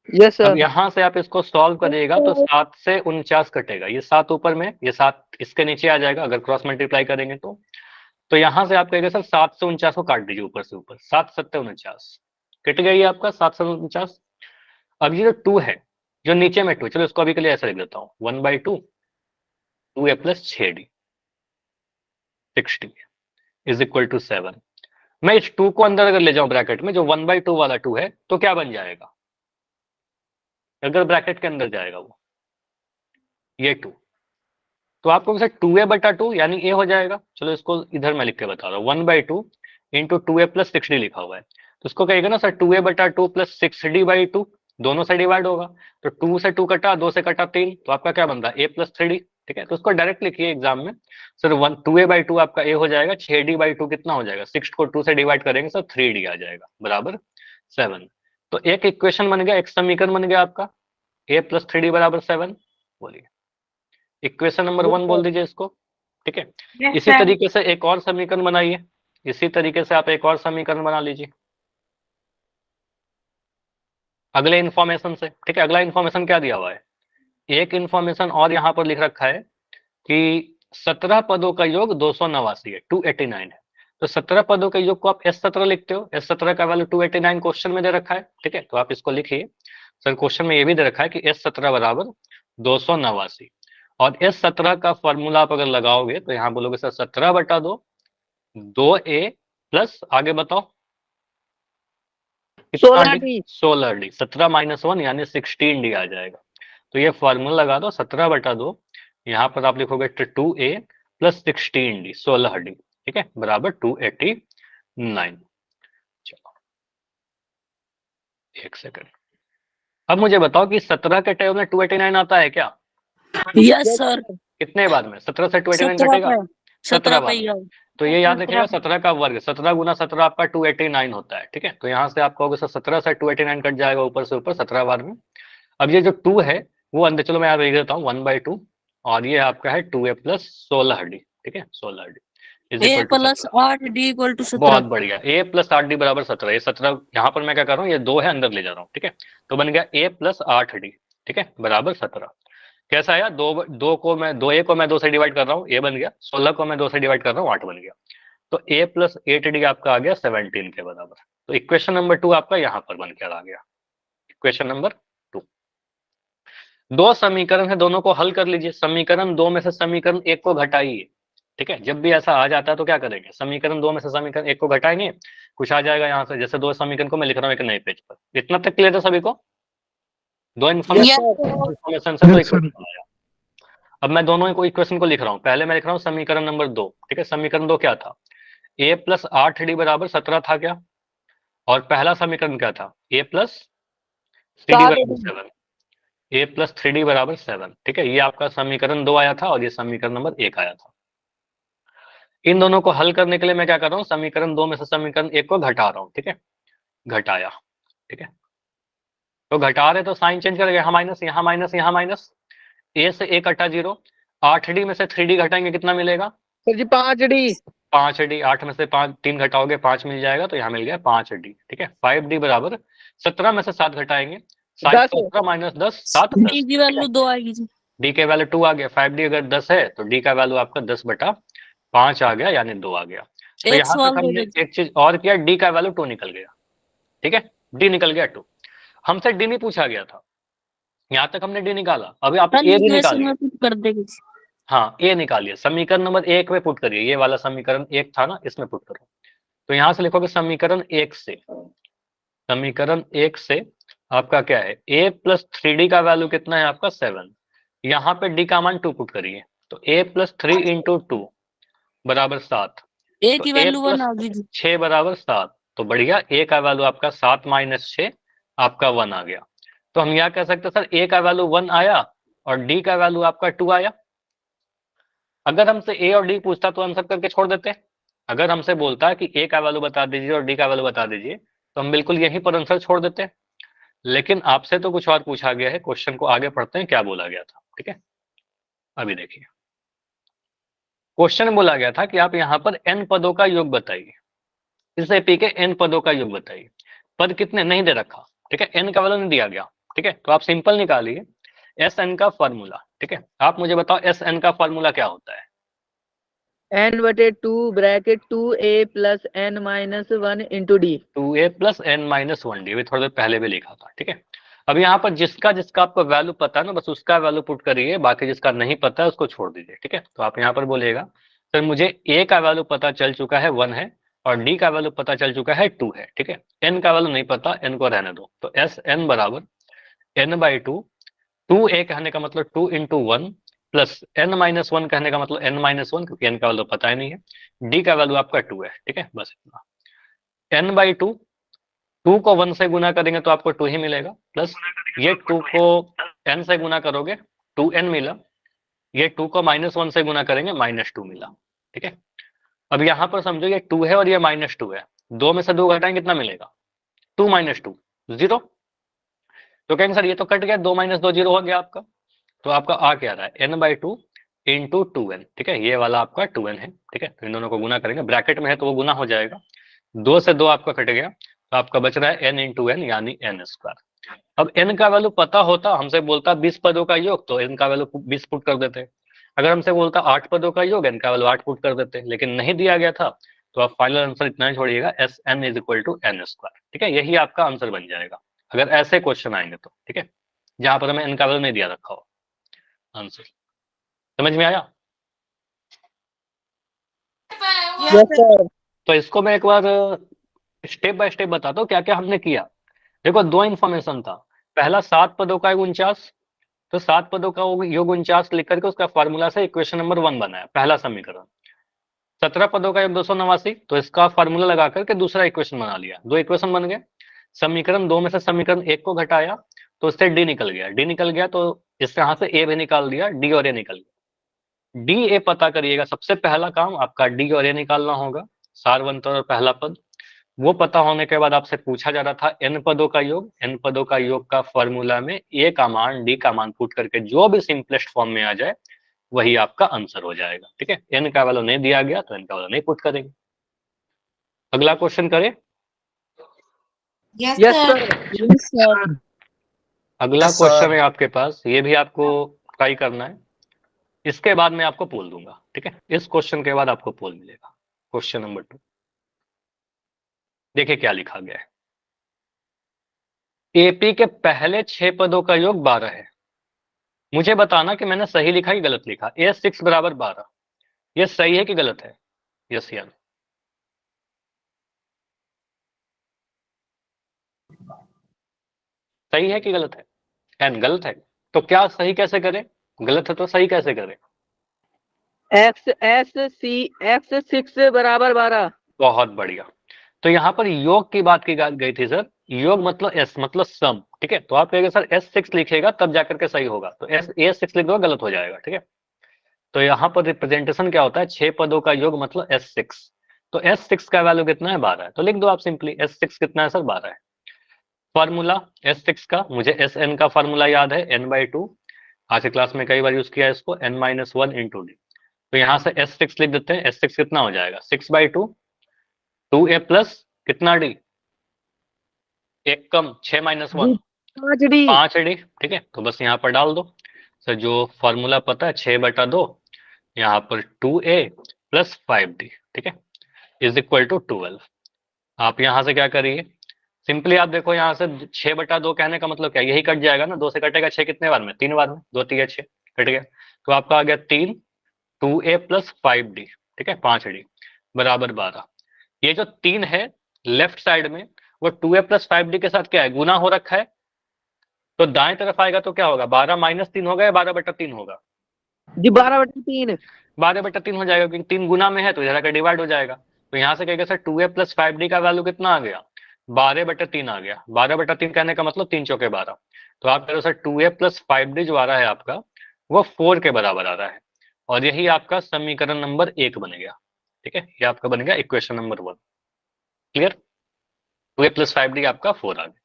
Yes अब सर। यहाँ से आप इसको सॉल्व करिएगा तो 7 से 49 कटेगा, ये 7 ऊपर में, ये 7 इसके नीचे आ जाएगा अगर क्रॉस मल्टीप्लाई करेंगे तो यहाँ से आप कहेंगे सर 7 से 49 को काट दीजिए ऊपर से ऊपर, 7-7-49 कट गई आपका 7 से 49। अब ये जो 2 है जो नीचे में 2, चलो इसको अभी के लिए ऐसा लिख देता हूँ 1/2 2a plus 6d 60 is equal to 7। मैं इस 2 को अंदर अगर ले जाऊं ब्रैकेट में, जो 1/2 वाला 2 है, तो क्या बन जाएगा अगर ब्रैकेट के अंदर जाएगा वो, ये 2, तो आपको सर 2a/2 यानी a हो जाएगा। चलो इसको इधर मैं लिख के बता रहा हूँ 1/2 इंटू 2a प्लस 6d लिखा हुआ है, तो इसको कहेगा ना सर 2a/2 प्लस 6d/2, दोनों से डिवाइड होगा, तो 2 से 2 कटा, 2 से कटा 3, तो आपका क्या बनता है a प्लस 3d, ठीक है, तो उसको डायरेक्ट लिखिए एग्जाम में सर 2a/2 आपका a हो जाएगा, 6d/2 कितना हो जाएगा, 6 को 2 से डिवाइड करेंगे सर 3d आ जाएगा बराबर 7। तो एक इक्वेशन बन गया, एक समीकरण बन गया आपका a प्लस 3d बराबर 7। बोलिए इक्वेशन नंबर 1 बोल दीजिए इसको, ठीक है। इसी तरीके से एक और समीकरण बनाइए, इसी तरीके से आप एक और समीकरण बना लीजिए अगले इंफॉर्मेशन से, ठीक है। अगला इंफॉर्मेशन क्या दिया हुआ है, एक इंफॉर्मेशन और यहाँ पर लिख रखा है कि 17 पदों का योग 289 है, 289 है, तो 17 पदों के योग को आप S17 लिखते हो, S17 का वैल्यू 289 क्वेश्चन में दे रखा है, ठीक है, तो आप इसको लिखिए सर क्वेश्चन में ये भी दे रखा है कि S17 बराबर 289, और S17 का फॉर्मूला आप अगर लगाओगे तो यहाँ बोलोगे सर 17/2 2a प्लस आगे बताओ 16d 16d, 17-1 यानी 16d आ जाएगा। तो ये फॉर्मूला लगा दो 17/2, यहाँ पर आप लिखोगे 2a प्लस 16d 16d, ठीक है, बराबर 289। चलो एक सेकंड, अब मुझे बताओ कि 17 के टेबल में 289 आता है क्या? Yes sir. कितने बाद में 17 से 289 17 कटेगा? पे 17 पे बाद ही में। आओ। तो ये याद रखिएगा 17 का वर्ग, 17 गुना 17 आपका 289 होता है, ठीक है, तो यहाँ से आप कहोगे सर 17 से 289 कट जाएगा ऊपर से ऊपर 17 बाद में। अब ये जो 2 है वो अंदर, चलो मैं यहाँ लिख देता हूँ 1/2, और ये आपका है 2a प्लस 16d, ठीक है, 16d is a equal to plus 17। 8 D equal to 17। बहुत बढ़िया, a प्लस 8d बराबर 17, ये 17 यहाँ पर मैं क्या कर रहा हूँ, ये 2 है अंदर ले जा रहा हूँ, ठीक है, तो बन गया a प्लस 8d, ठीक है, बराबर 17। कैसा आया, दो को मैं 2a को मैं 2 से डिवाइड कर रहा हूँ, a बन गया, 16 को मैं 2 से डिवाइड कर रहा हूँ 8 बन गया, तो a प्लस 8d आपका आ गया 17 के बराबर। तो इक्वेशन नंबर 2 आपका यहाँ पर बनकर आ गया, इक्वेशन नंबर 2। दो समीकरण है, दोनों को हल कर लीजिए, समीकरण 2 में से समीकरण 1 को घटाइए, ठीक है, जब भी ऐसा आ जाता है तो क्या करेंगे, समीकरण 2 में से समीकरण 1 को घटाएंगे, कुछ आ जाएगा यहाँ से, जैसे दो समीकरण को मैं लिख रहा हूँ एक नए पेज पर। इतना तक क्लियर है सभी को? दो इन्फॉर्मेशन से दो यस सर। इक्वेशन आया। अब मैं दोनों को इक्वेशन को लिख रहा हूँ, पहले मैं लिख रहा हूँ समीकरण नंबर 2, ठीक है, समीकरण 2 क्या था, a प्लस 8d बराबर 17 था क्या, और पहला समीकरण क्या था, a प्लस 3d बराबर 7, a प्लस 3d बराबर 7, ठीक है, ये आपका समीकरण 2 आया था और ये समीकरण नंबर 1 आया था। इन दोनों को हल करने के लिए मैं क्या कर रहा हूँ, समीकरण 2 में से समीकरण 1 को घटा रहा हूँ, ठीक है, घटाया, ठीक है, तो घटा रहे तो साइन चेंज करेंगे, यहाँ माइनस यहाँ माइनस यहाँ माइनस, a से a कटा 0, 8d में से 3d घटाएंगे कितना मिलेगा सर जी 5d 5d, 8 में से 5 3 घटाओगे 5 मिल जाएगा, तो यहाँ मिल गया 5d, ठीक है, 5d बराबर 17 में से 7 घटाएंगे, 10 17 माइनस 10 7 डी की वैल्यू 2 आएगी जी। डी के वैल्यू 2 आ गया, 5d अगर 10 है तो डी का वैल्यू आपका 10/5 आ गया, यानी 2 आ गया। तो एक यहाँ सवाल तक दे हमने दीजिए। एक चीज और किया, डी का वैल्यू 2 निकल गया, ठीक है, डी निकल गया 2, हमसे डी नहीं पूछा गया था, यहाँ तक हमने डी निकाला, अभी आप ए भी इक्वेशन निकालिए। में पुट कर देगी। हाँ ए निकालिए, समीकरण नंबर 1 में पुट करिए, ये वाला समीकरण 1 था ना, इसमें पुट करो। तो यहाँ से लिखोगे समीकरण 1 से, समीकरण 1 से आपका क्या है, a प्लस 3d का वैल्यू कितना है आपका 7, यहाँ पे d का मान 2 पुट करिए, तो a प्लस 3 इंटू 2 बराबर 7, ए तो की a वैल्यू 1 प्लस आ गई जी। 6 बराबर 7, तो बढ़िया, a का वैल्यू आपका 7 माइनस 6 आपका 1 आ गया। तो हम यहाँ कह सकते हैं सर a का वैल्यू 1 आया और d का वैल्यू आपका 2 आया। अगर हमसे a और d पूछता तो आंसर करके छोड़ देते, अगर हमसे बोलता है कि a का वैल्यू बता दीजिए और d का वैल्यू बता दीजिए तो हम बिल्कुल यहीं पर आंसर छोड़ देते। लेकिन आपसे तो कुछ और पूछा गया है, क्वेश्चन को आगे पढ़ते हैं क्या बोला गया था। ठीक है, अभी देखिए क्वेश्चन में बोला गया था कि आप यहाँ पर n पदों का योग बताइए, इस एपी के n पदों का योग बताइए। पद कितने नहीं दे रखा, ठीक है, n का वैल्यू नहीं दिया गया। ठीक है, तो आप सिंपल निकालिए एस एन का फॉर्मूला। ठीक है, आप मुझे बताओ एस एन का फॉर्मूला क्या होता है। n/2 bracket 2a plus n minus 1 into D. 2a plus N minus 1d, भी थोड़ी देर पहले भी लिखा था। ठीक है, अब यहाँ पर जिसका जिसका आपको वैल्यू पता है ना, बस उसका वैल्यू पुट करिए, बाकी जिसका नहीं पता है उसको छोड़ दीजिए। ठीक है, तो आप यहाँ पर बोलिएगा सर मुझे a का वैल्यू पता चल चुका है 1 है और d का वैल्यू पता चल चुका है 2 है। ठीक है, n का वैल्यू नहीं पता, n को रहने दो, तो एस एन बराबर n/2, 2a कहने का मतलब 2 इंटू 1 प्लस n-1 कहने का मतलब n-1, क्योंकि n का वैल्यू पता ही नहीं है, d का वैल्यू आपका 2 है। ठीक है, बस इतना, n/2, 2 को 1 से गुना करेंगे तो आपको 2 ही मिलेगा, प्लस ये 2 को n से गुना करोगे 2n मिला, ये 2 को -1 से गुना करेंगे -2 मिला। ठीक है, अब यहाँ पर समझो ये 2 है और ये -2 है, 2 में से 2 घटाएंगे कितना मिलेगा, 2 - 2 0। तो कहेंगे सर ये तो कट गया, 2 - 2 0 हो गया आपका, तो आपका आ क्या रहा है n/2 इंटू 2n। ठीक है, ये वाला आपका 2n है। ठीक है, तो इन दोनों को गुना करेंगे, ब्रैकेट में है तो वो गुना हो जाएगा, 2 से 2 आपका कट गया, तो आपका बच रहा है n इंटू n यानी n²। अब n का वैल्यू पता होता, हमसे बोलता 20 पदों का योग, तो n का वैल्यू 20 पुट कर देते। अगर हमसे बोलता 8 पदों का योग, n का वैल्यू 8 पुट कर देते, लेकिन नहीं दिया गया था, तो आप फाइनल आंसर इतना ही छोड़िएगा Sn is equal to n²। ठीक है, यही आपका आंसर बन जाएगा अगर ऐसे क्वेश्चन आएंगे तो। ठीक है, जहां पर हमें n का वैल्यू नहीं दिया रखा हो, आंसर समझ में आया। Yes sir. तो इसको मैं एक बार स्टेप बाय स्टेप बताता हूँ क्या क्या हमने किया। देखो दो इन्फॉर्मेशन था, पहला 7 पदों का योग 49, तो 7 पदों का योग 49 लिख करके उसका फार्मूला से इक्वेशन नंबर 1 बनाया, पहला समीकरण। 17 पदों का योग 289, तो इसका फार्मूला लगा करके दूसरा इक्वेशन बना लिया, दो इक्वेशन बन गए। समीकरण 2 में से समीकरण 1 को घटाया तो इससे डी निकल गया, डी निकल गया तो इस यहाँ से ए भी निकाल दिया, डी और ए निकल गया। डी ए पता करिएगा, सबसे पहला काम आपका डी और ए निकालना होगा, सारवंतर और पहला पद। वो पता होने के बाद आपसे पूछा जा रहा था एन पदों का योग, एन पदों का योग का फॉर्मूला में ए का मान डी का मान पुट करके जो भी सिंपलेस्ट फॉर्म में आ जाए वही आपका आंसर हो जाएगा। ठीक है, एन का वैल्यू नहीं दिया गया तो एन का वैल्यू नहीं पुट करेंगे। अगला क्वेश्चन करें। Yes sir. Yes sir. अगला क्वेश्चन है आपके पास, ये भी आपको ट्राई करना है, इसके बाद मैं आपको पोल दूंगा। ठीक है, इस क्वेश्चन के बाद आपको पोल मिलेगा। क्वेश्चन नंबर 2 देखिए क्या लिखा गया है, एपी के पहले 6 पदों का योग 12 है, मुझे बताना कि मैंने सही लिखा कि गलत लिखा। A6 बराबर 12, ये सही है कि गलत है, यस या नो। सही है कि गलत है, एन गलत है, तो क्या सही कैसे करें, गलत है तो सही कैसे करें। x6 बराबर 12। बहुत बढ़िया, तो यहाँ पर योग की बात की गई थी सर, योग मतलब एस मतलब सम। ठीक है, तो आप कहेंगे सर S6 लिखेगा तब जाकर के सही होगा, तो A6 लिख दो गलत हो जाएगा। ठीक है, तो यहाँ पर रिप्रेजेंटेशन क्या होता है, 6 पदों का योग मतलब S6, तो S6 का वैल्यू कितना है 12 है, तो लिख दो आप सिंपली S6 कितना है सर 12 है। फॉर्मूला S6 का, मुझे Sn का फॉर्मूला याद है n/2, आज की क्लास में कई बार यूज किया है इसको, n-1 इंटू डी। तो यहाँ से S6 लिख देते हैं, S6 कितना हो जाएगा 6/2, 2a प्लस कितना डी, एक कम 6 - 1 5 डी। 5d। ठीक है, तो बस यहाँ पर डाल दो सर, जो फॉर्मूला पता है 6/2, यहाँ पर 2a प्लस 5d। ठीक है, इज इक्वल टू 12। आप यहाँ से क्या करिए, सिंपली आप देखो यहाँ से 6/2 कहने का मतलब क्या, यही कट जाएगा ना, 2 से कटेगा 6 कितने बार में, 3 बार में, 2 3 6 कट गया, तो आपका आ गया 3 2a प्लस 5d, ठीक है 5d बराबर 12। ये जो 3 है लेफ्ट साइड में वो 2a प्लस 5d के साथ क्या है, गुना हो रखा है, तो दाएं तरफ आएगा तो क्या होगा, 12 माइनस 3 होगा या 12/3 होगा, जी 12/3। 12/3 हो जाएगा, क्योंकि 3 गुना में है तो इधर आकर डिवाइड हो जाएगा। तो यहाँ से कहेगा सर 2a प्लस 5d का वैल्यू कितना आ गया, 12/3 आ गया। 12/3 कहने का मतलब 3 चौके 12। तो आप कह रहे हो सर 2a प्लस 5d जो आ रहा है आपका वो 4 के बराबर आ रहा है, और यही आपका समीकरण नंबर 1 बन गया। ठीक है, ये आपका बन गया equation number 1। Clear, 2a plus 5d आपका 4 आ गया।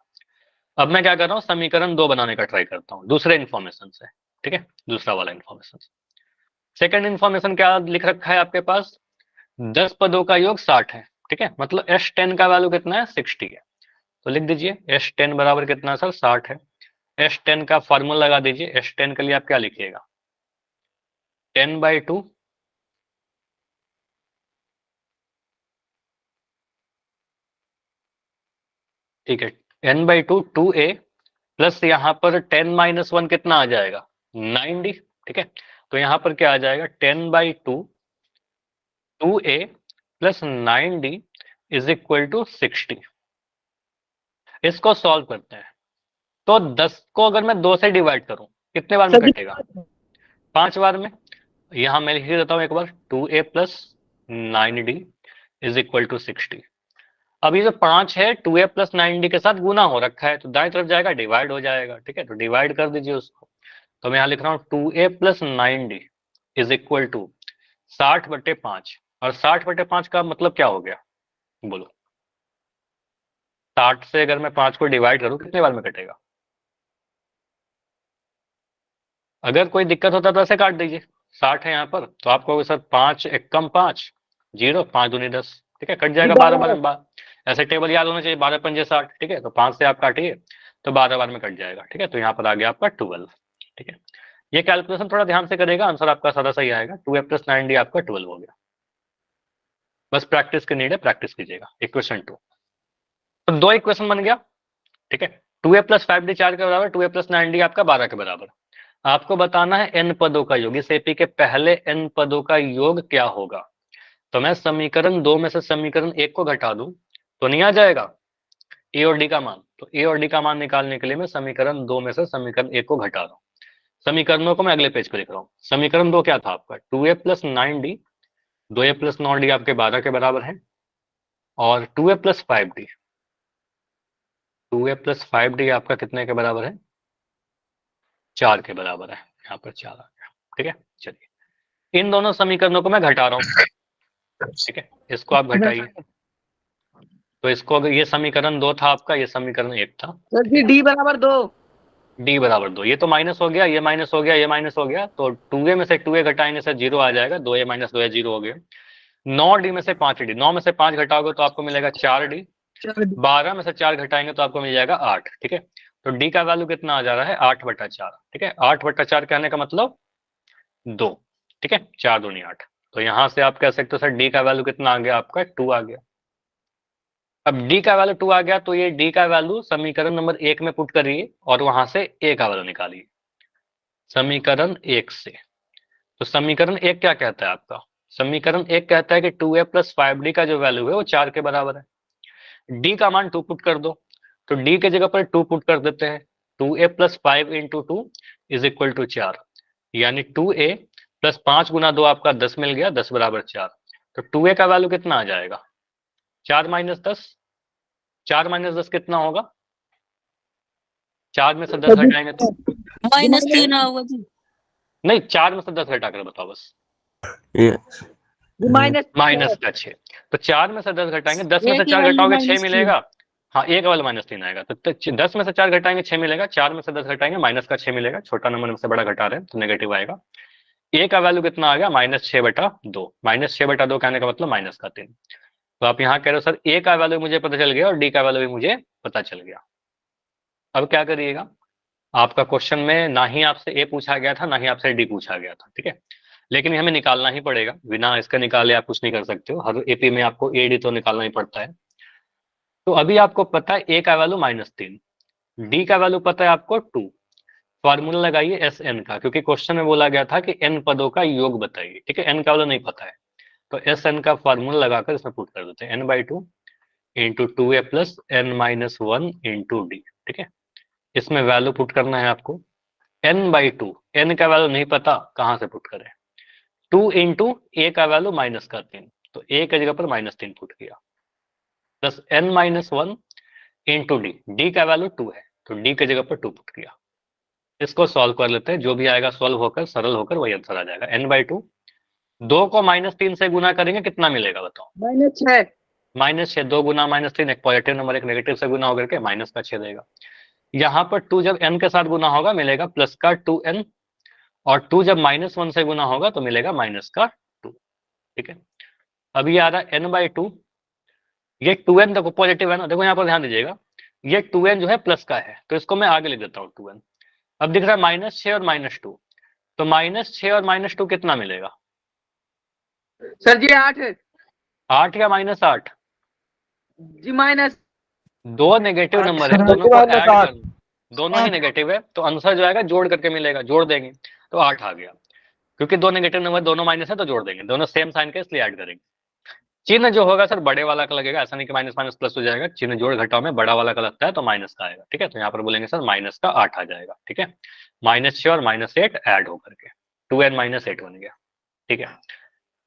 अब मैं क्या कर रहा हूँ, समीकरण 2 बनाने का ट्राई करता हूँ दूसरे इन्फॉर्मेशन से। ठीक है, दूसरा वाला इन्फॉर्मेशन। सेकंड इन्फॉर्मेशन क्या लिख रखा है आपके पास, 10 पदों का योग 60 है। ठीक है, मतलब S10 का वैल्यू कितना है, 60 है। तो लिख दीजिए S10 बराबर कितना सर, 60 है। S10 का फॉर्मूला लगा दीजिए। S10 के लिए आप क्या लिखिएगा, 10/2 ठीक है, n/2 2a प्लस यहाँ पर 10 - 1 कितना आ जाएगा, 9d। ठीक है, तो यहाँ पर क्या आ जाएगा, 10/2 2a plus 9d is equal to 60। इसको सॉल्व करते हैं। तो 10 को अगर मैं 2 से डिवाइड करूं कितने बार में कटेगा, 5 बार में। यहां मैं लिख देता हूं एक बार, 2a plus 9d is equal to 60। अब ये जो 5 है 2a प्लस 9d के साथ गुना हो रखा है, तो दाएं तरफ जाएगा डिवाइड हो जाएगा। ठीक है, तो डिवाइड कर दीजिए उसको। तो मैं यहाँ लिख रहा हूँ 2a plus 9d is equal to 60/5। और 60/5 का मतलब क्या हो गया, बोलो। 60 से अगर मैं 5 को डिवाइड करूं कितने बार में कटेगा, अगर कोई दिक्कत होता तो ऐसे काट दीजिए। 60 है यहाँ पर, तो आप कहोगे सर 5 एकम 5 0 5 दूनी 10। ठीक है, कट जाएगा 12 बार में। ऐसे टेबल याद होना चाहिए, 12 पंजे 60। ठीक है, तो 5 से आप काटिए तो 12 बार में कट जाएगा। ठीक है, तो यहाँ पर आ गया आपका 12। ठीक है, ये कैलकुलेशन थोड़ा ध्यान से करेगा, आंसर आपका सारा सही आएगा। 2a प्लस 9d आपका 12 हो गया। बस प्रैक्टिस की नीड है, प्रैक्टिस कीजिएगा। इक्वेशन 2, तो 2 इक्वेशन बन गया। ठीक है, 2a प्लस 5d 4 के बराबर, 2a प्लस 9d आपका 12 के बराबर। आपको बताना है n पदों का योग, इस एपी के पहले n पदों का योग क्या होगा। तो मैं समीकरण 2 में से समीकरण 1 को घटा दूं तो नहीं आ जाएगा ए और डी का मान। तो ए और डी का मान निकालने के लिए मैं समीकरण 2 में से समीकरण 1 को घटा रहा हूं। समीकरणों को मैं अगले पेज पे लिख रहा हूँ। समीकरण 2 क्या था आपका, 2a plus 9d, 2a plus 9d आपके 12 के बराबर है, और 2a plus 5d, 2a plus 5d आपका कितने के बराबर है, 4 के बराबर है। यहाँ पर 4 आ गया। ठीक है, चलिए इन दोनों समीकरणों को मैं घटा रहा हूँ। ठीक है, इसको आप घटाइए। तो इसको अगर ये समीकरण 2 था आपका, ये समीकरण 1 था। सर जी डी बराबर 2, डी बराबर 2, ये तो माइनस हो गया, ये माइनस हो गया, ये माइनस हो गया, तो 2a में से 2a घटाएंगे सर 0 आ जाएगा, 2a माइनस 2a 0 हो गया। 9d में से 5d, 9 में से 5 घटाओगे तो आपको मिलेगा 4d, 12 में से 4 घटाएंगे तो आपको मिल जाएगा 8। ठीक है, तो डी का वैल्यू कितना आ जा रहा है, 8/4। ठीक है, 8/4 कहने का मतलब 2। ठीक है, 4 दूनी 8। तो यहां से आप कह सकते हो सर डी का वैल्यू कितना आ गया आपका, 2 आ गया। अब डी का वैल्यू 2 आ गया, तो ये डी का वैल्यू समीकरण नंबर 1 में पुट करिए और वहां से ए का वैल्यू निकालिए समीकरण 1 से। तो समीकरण 1 क्या कहता है आपका, समीकरण 1 कहता है कि 2a प्लस 5d का जो वैल्यू है वो 4 के बराबर है। डी का मान 2 पुट कर दो, तो डी के जगह पर 2 पुट कर देते हैं। 2a plus 5 into 2 is equal to 4, यानी 2a प्लस 5 गुना 2 आपका 10 मिल गया, 10 बराबर 4। तो 2a का वैल्यू कितना आ जाएगा, 4 माइनस 10। 4 माइनस 10 कितना होगा, 4 में से 10 घटाएंगे तो -3 होगा जी। नहीं, 4 में से 10 घटा कर बताओ बस, माइनस माइनस का 6। तो 4 में से 10 घटाएंगे, 10 में से 4 घटाओगे 6 मिलेगा। हाँ, एक वाला -3 आएगा। तो 10 में से 4 घटाएंगे 6 मिलेगा, 4 में से 10 घटाएंगे माइनस का 6 मिलेगा। छोटा नंबर में से बड़ा घटा रहे हैं तो नेगेटिव आएगा। ए का वैल्यू कितना आ गया, -6/2। -6/2 कहने का मतलब माइनस का 3। तो आप यहाँ कह रहे हो सर ए का वैल्यू मुझे पता चल गया और डी का वैल्यू भी मुझे पता चल गया। अब क्या करिएगा, आपका क्वेश्चन में ना ही आपसे ए पूछा गया था ना ही आपसे डी पूछा गया था। ठीक है, लेकिन हमें निकालना ही पड़ेगा, बिना इसका निकाले आप कुछ नहीं कर सकते हो। हर एपी में आपको ए डी तो निकालना ही पड़ता है। तो अभी आपको पता है ए का वैल्यू -3, डी का वैल्यू पता है आपको 2, फॉर्मूला लगाइए एस एन का, क्योंकि क्वेश्चन में बोला गया था कि एन पदों का योग बताइए। ठीक है, एन का वाला नहीं पता है, तो एस एन का फॉर्मूला लगाकर इसमें पुट कर देते हैं, N by two into two A plus N minus one into D. ठीक है, इसमें वैल्यू पुट करना है आपको, एन बाई टू, एन का वैल्यू नहीं पता, कहाँ से पुट करें, टू इंटू ए का वैल्यू माइनस का 3, तो ए की जगह पर -3 पुट किया, plus N minus one into D, D का वैल्यू 2 है, तो डी की जगह पर 2 पुट किया। इसको सॉल्व कर लेते हैं, जो भी आएगा सॉल्व होकर सरल होकर वही आंसर आ जाएगा, एन बाई टू। 2 को -3 से गुना करेंगे कितना मिलेगा बताओ, -6। -6, 2 गुना -3, एक पॉजिटिव नंबर एक नेगेटिव से गुना होकर के माइनस का 6 देगा। यहाँ पर 2 जब n के साथ गुना होगा मिलेगा प्लस का 2n, और 2 जब -1 से गुना होगा तो मिलेगा माइनस का 2। ठीक है, अब ये आ रहा है n बाई टू, ये 2n देखो पॉजिटिव है ना, देखो यहाँ पर ध्यान दीजिएगा, ये 2n जो है प्लस का है, तो इसको मैं आगे लिख देता हूँ 2n। अब दिख रहा है -6 और -2, तो -6 और -2 कितना मिलेगा सर जी 8 है 8 या -8, जी, माइनस। दो नेगेटिव नंबर है, दोनों को ऐड कर, दोनों ही नेगेटिव है, तो आंसर जो आएगा जोड़ करके मिलेगा, जोड़ देंगे तो 8 आ गया, क्योंकि दो नेगेटिव नंबर दोनों माइनस है तो जोड़ देंगे, दोनों सेम साइन के इसलिए ऐड करेंगे। चिन्ह जो होगा सर बड़े वाला का लगेगा, ऐसा नहीं कि माइनस माइनस प्लस हो जाएगा, चिन्ह जोड़ घटाव में बड़ा वाला का लगता है तो माइनस का आएगा। ठीक है, तो यहाँ पर बोलेंगे सर माइनस का 8 आ जाएगा। ठीक है, -6 और -8 ऐड होकर के 2n - 8 बन गया। ठीक है,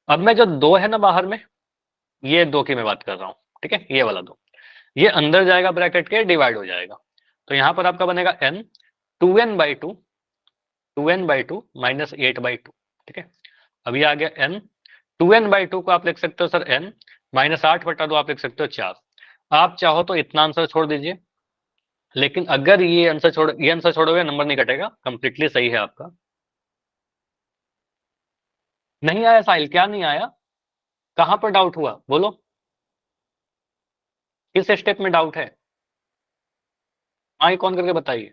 अब मैं जो 2 है ना बाहर में, ये 2 की मैं बात कर रहा हूँ। ठीक है, ये वाला 2, ये अंदर जाएगा ब्रैकेट के, डिवाइड हो जाएगा, तो यहाँ पर आपका बनेगा n 2n by two, 2n by two minus 8 by two. ठीक है, अभी आ गया n, 2n बाई टू को आप लिख सकते हो सर n, -8 बटा 2 आप लिख सकते हो 4। आप चाहो तो इतना आंसर छोड़ दीजिए, लेकिन अगर ये आंसर छोड़ोगे नंबर नहीं कटेगा, कंप्लीटली सही है आपका। नहीं आया साहिल, क्या नहीं आया, कहां पर डाउट हुआ बोलो, किस स्टेप में डाउट है, कौन करके बताइए।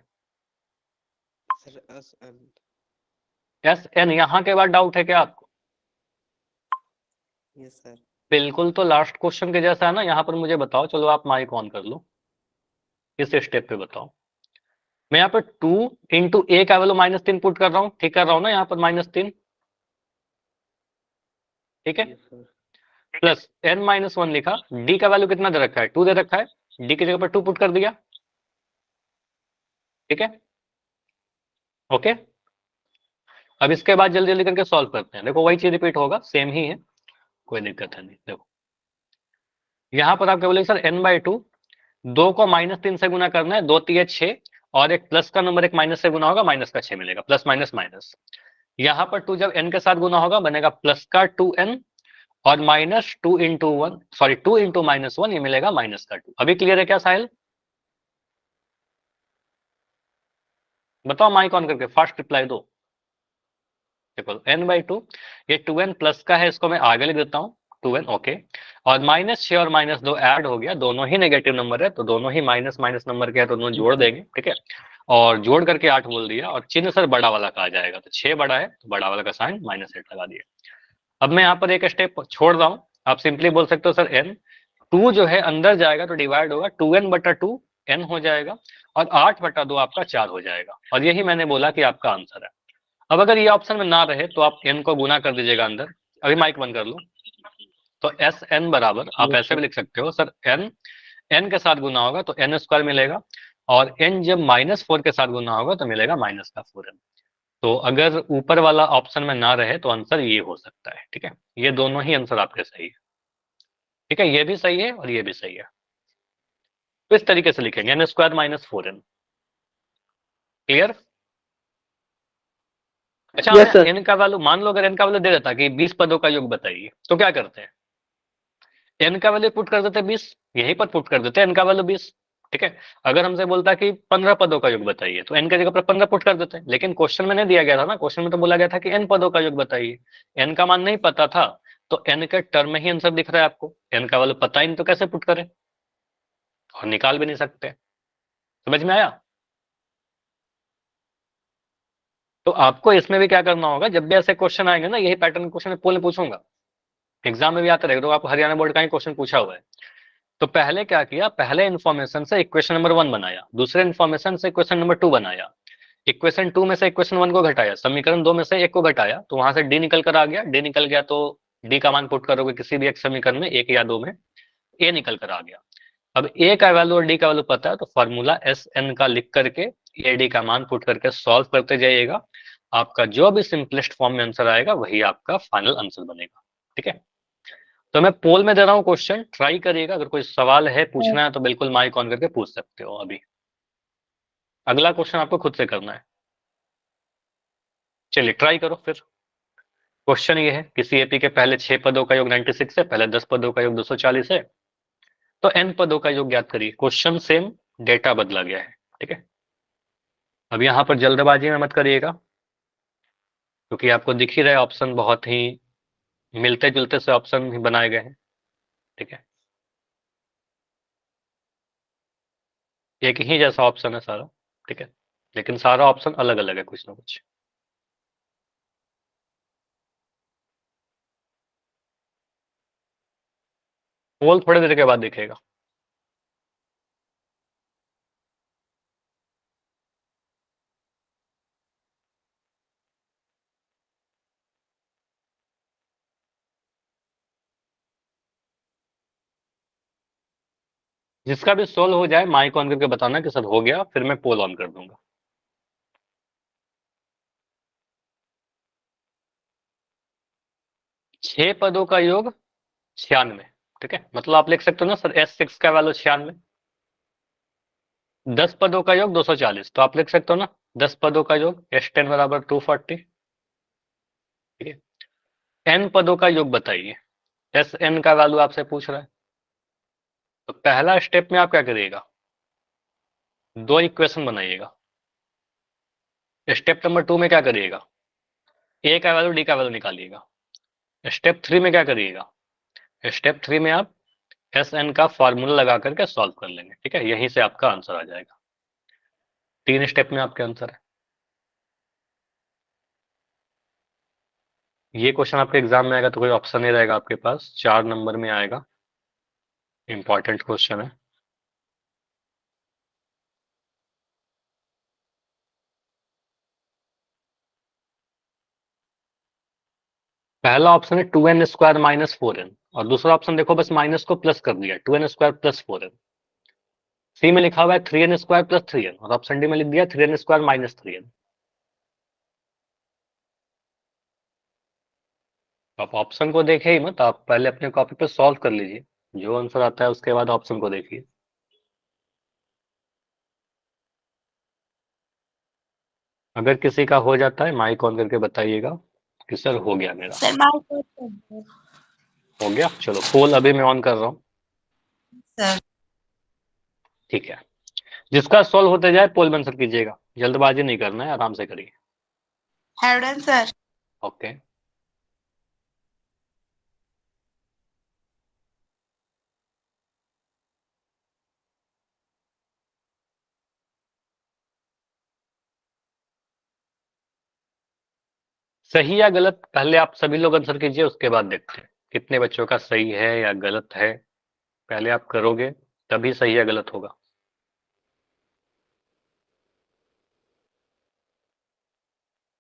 एस एन यहाँ के बाद डाउट है क्या आपको? Yes sir. बिल्कुल, तो लास्ट क्वेश्चन के जैसा है ना, यहाँ पर मुझे बताओ, चलो आप माइक ऑन कर लो, इस स्टेप पे बताओ, मैं यहाँ पर 2 इंटू ए का वैल्यू -3 पुट कर रहा हूँ, ठीक कर रहा हूँ ना यहाँ पर -3, ठीक है, प्लस n-1 लिखा, डी का वैल्यू कितना दे रखा है, 2 दे रखा है, डी की जगह पर 2 पुट कर दिया। ठीक है, ओके, अब इसके बाद जल्दी जल्दी करके सॉल्व करते हैं, देखो वही चीज रिपीट होगा, सेम ही है, कोई दिक्कत है नहीं। देखो यहाँ पर आप क्या बोलेंगे सर n बाई टू, 2 को -3 से गुना करना है, 2 3 6, और एक प्लस का नंबर एक माइनस से गुना होगा, माइनस का 6 मिलेगा, प्लस माइनस माइनस। यहाँ पर 2 जब n के साथ गुना होगा बनेगा प्लस का 2n, और -2 इंटू 1, सॉरी 2 इंटू -1, ये मिलेगा माइनस का 2। अभी क्लियर है क्या साहिल, बताओ माइक ऑन करके, फास्ट रिप्लाई दो। देखो n बाई टू, ये 2n प्लस का है, इसको मैं आगे लिख देता हूँ 2n, ओके, और -6 और -2 ऐड हो गया, दोनों ही नेगेटिव नंबर है, तो दोनों ही माइनस माइनस नंबर के है, तो दोनों जोड़ देंगे। ठीक है, और जोड़ करके 8 बोल दिया, और चिन्ह सर बड़ा वाला का आ जाएगा, तो 6 बड़ा है तो बड़ा वाला का साइन -8 लगा दिया। अब मैं यहाँ पर एक स्टेप छोड़ रहा हूँ, आप सिंपली बोल सकते हो सर n, 2 जो है अंदर जाएगा तो डिवाइड होगा, 2n बटा 2 n हो जाएगा, और 8 बटा 2 आपका 4 हो जाएगा, और यही मैंने बोला कि आपका आंसर है। अब अगर ये ऑप्शन में ना रहे तो आप n को गुना कर दीजिएगा अंदर, अभी माइक बंद कर लो, तो एस एन बराबर आप ऐसे भी लिख सकते हो सर n के साथ गुना होगा तो n² मिलेगा, और n जब -4 के साथ गुना होगा तो मिलेगा माइनस का 4n। तो अगर ऊपर वाला ऑप्शन में ना रहे तो आंसर ये हो सकता है। ठीक है, ये दोनों ही आंसर आपके सही है। ठीक है, ये भी सही है और ये भी सही है, तो इस तरीके से लिखेंगे n² - 4n। क्लियर? अच्छा, Yes, sir. n का वैल्यू मान लो, अगर n का वैल्यू दे देता कि 20 पदों का योग बताइए, तो क्या करते हैं, n का वैल्यू पुट कर देते 20, यहीं पर पुट कर देते n का वैल्यू 20। ठीक है, अगर हमसे बोलता कि 15 पदों का योग बताइए, तो n की जगह पर 15 पुट कर देते हैं, लेकिन क्वेश्चन में नहीं दिया गया था ना, क्वेश्चन में तो बोला गया था कि n पदों का योग बताइए, n का मान नहीं पता था, तो n के टर्म में ही आंसर दिख रहा है आपको, n का वैल्यू पता ही नहीं तो कैसे पुट करें, और निकाल भी नहीं सकते। समझ में आया? तो आपको इसमें भी क्या करना होगा, जब भी ऐसे क्वेश्चन आएंगे ना, यही पैटर्न क्वेश्चन पोल में पूछूंगा, एग्जाम में भी आता रहेगा, तो आपको हरियाणा बोर्ड का ही क्वेश्चन पूछा हुआ है। तो पहले क्या किया, पहले इन्फॉर्मेशन से इक्वेशन नंबर 1 बनाया, दूसरे इन्फॉर्मेशन से इक्वेशन नंबर 2 बनाया, इक्वेशन 2 में से इक्वेशन 1 को घटाया, समीकरण 2 में से 1 को घटाया, तो वहां से डी निकल कर आ गया, डी निकल गया तो डी का मान पुट करोगे किसी भी एक समीकरण में, 1 या 2 में, ए निकल कर आ गया। अब ए का वैल्यू और डी का वैल्यू पता है, तो फॉर्मूला एस एन का लिख करके ए डी का मान पुट करके सॉल्व करते जाइएगा, आपका जो भी सिंपलेस्ट फॉर्म में आंसर आएगा वही आपका फाइनल आंसर बनेगा। ठीक है, तो मैं पोल में दे रहा हूँ क्वेश्चन, ट्राई करिएगा, अगर कोई सवाल है पूछना है तो बिल्कुल माइक ऑन करके पूछ सकते हो। अभी अगला क्वेश्चन आपको खुद से करना है, चलिए ट्राई करो फिर। क्वेश्चन ये है, किसी एपी के पहले 6 पदों का योग 96 है, पहले 10 पदों का योग 240 है, तो n पदों का योग ज्ञात करिए। क्वेश्चन सेम, डेटा बदला गया है। ठीक है, अब यहाँ पर जल्दबाजी में मत करिएगा, क्योंकि आपको दिख ही रहा है ऑप्शन बहुत ही मिलते जुलते से ऑप्शन ही बनाए गए हैं। ठीक है, एक ही जैसा ऑप्शन है सारा। ठीक है, लेकिन सारा ऑप्शन अलग अलग है कुछ ना कुछ। पोल थोड़ी देर के बाद दिखेगा। जिसका भी सोल्व हो जाए माइक ऑन करके बताना कि सर हो गया, फिर मैं पोल ऑन कर दूंगा। छह पदों का योग 96। ठीक है, मतलब आप लिख सकते हो ना सर S6 का वैल्यू 96, 10 पदों का योग 240, तो आप लिख सकते हो ना 10 पदों का योग S10 बराबर 240। ठीक है, n पदों का योग बताइए, Sn का वैल्यू आपसे पूछ रहा है। तो पहला स्टेप में आप क्या करिएगा, दो इक्वेशन बनाइएगा। स्टेप नंबर 2 में क्या करिएगा, ए का वैल्यू डी का वैल्यू निकालिएगा। स्टेप 3 में क्या करिएगा, स्टेप 3 में आप एस एन का फॉर्मूला लगा करके सॉल्व कर लेंगे। ठीक है, यहीं से आपका आंसर आ जाएगा। 3 स्टेप में आपके आंसर है। ये क्वेश्चन आपके एग्जाम में आएगा तो कोई ऑप्शन नहीं रहेगा आपके पास, 4 नंबर में आएगा, इंपॉर्टेंट क्वेश्चन है। पहला ऑप्शन है 2n² माइनस 4n, और दूसरा ऑप्शन देखो बस माइनस को प्लस कर दिया, 2n² प्लस 4n। सी में लिखा हुआ है 3n² प्लस 3n, और ऑप्शन डी में लिख दिया 3n² माइनस 3n। आप ऑप्शन को देखे ही मत, आप पहले अपने कॉपी पे सॉल्व कर लीजिए, जो आंसर आता है उसके बाद ऑप्शन को देखिए। अगर किसी का हो जाता है माइक ऑन करके बताइएगा कि सर हो गया मेरा। सर माइक हो गया, चलो पोल अभी मैं ऑन कर रहा हूँ। सर। ठीक है, जिसका सॉल्व होते जाए पोल में आंसर कीजिएगा, जल्दबाजी नहीं करना है, आराम से करिए। हैवडन सर। ओके, सही या गलत पहले आप सभी लोग आंसर कीजिए, उसके बाद देखते हैं कितने बच्चों का सही है या गलत है। पहले आप करोगे तभी सही या गलत होगा।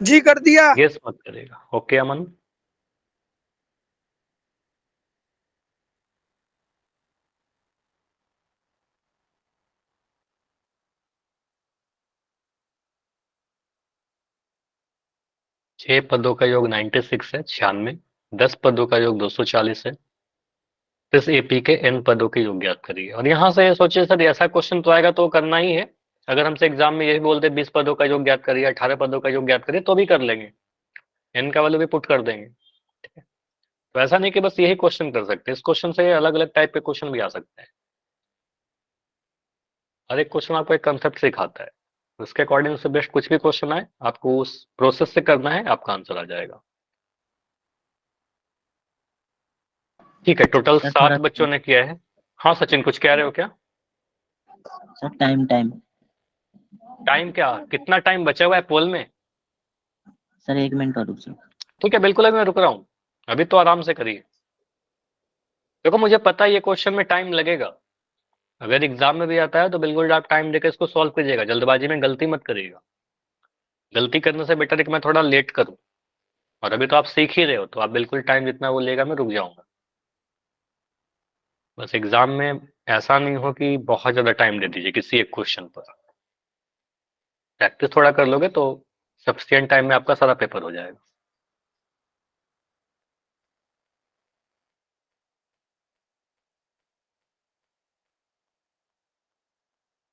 जी कर दिया। गेस मत करेगा। ओके अमन, छह पदों का योग 96 है, 96। 10 पदों का योग 240 है, इस एपी के n पदों के योग ज्ञात करिए। और यहाँ से सोचिए सर ऐसा क्वेश्चन तो आएगा तो करना ही है। अगर हमसे एग्जाम में यही बोलते 20 पदों का योग ज्ञात करिए, 18 पदों का योग ज्ञात करिए, तो भी कर लेंगे, n का वैल्यू भी पुट कर देंगे। ठीक है, तो ऐसा नहीं कि बस यही क्वेश्चन कर सकते हैं, इस क्वेश्चन से अलग अलग टाइप के क्वेश्चन भी आ सकते हैं। हर एक क्वेश्चन आपको एक कंसेप्ट सिखाता है, उसके अकॉर्डिंग से बेस्ट कुछ भी क्वेश्चन आए आपको उस प्रोसेस से करना है, आपका आंसर आ जाएगा। ठीक है, टोटल सर 7 बच्चों ने किया है। हाँ सचिन, कुछ कह रहे हो क्या? सर टाइम टाइम क्या, कितना टाइम बचा हुआ है पोल में? सर 1 मिनट और रुक सर। ठीक है, बिल्कुल अभी मैं रुक रहा हूँ, अभी तो आराम से करिए। देखो मुझे पता है ये क्वेश्चन में टाइम लगेगा, अगर एग्जाम में भी आता है तो बिल्कुल आप टाइम देकर इसको सॉल्व कीजिएगा, जल्दबाजी में गलती मत करिएगा। गलती करने से बेटर है कि मैं थोड़ा लेट करूं, और अभी तो आप सीख ही रहे हो, तो आप बिल्कुल टाइम जितना वो लेगा मैं रुक जाऊंगा। बस एग्जाम में ऐसा नहीं हो कि बहुत ज्यादा टाइम दे दीजिए किसी एक क्वेश्चन पर। प्रैक्टिस थोड़ा कर लोगे तो सफिशिएंट टाइम में आपका सारा पेपर हो जाएगा।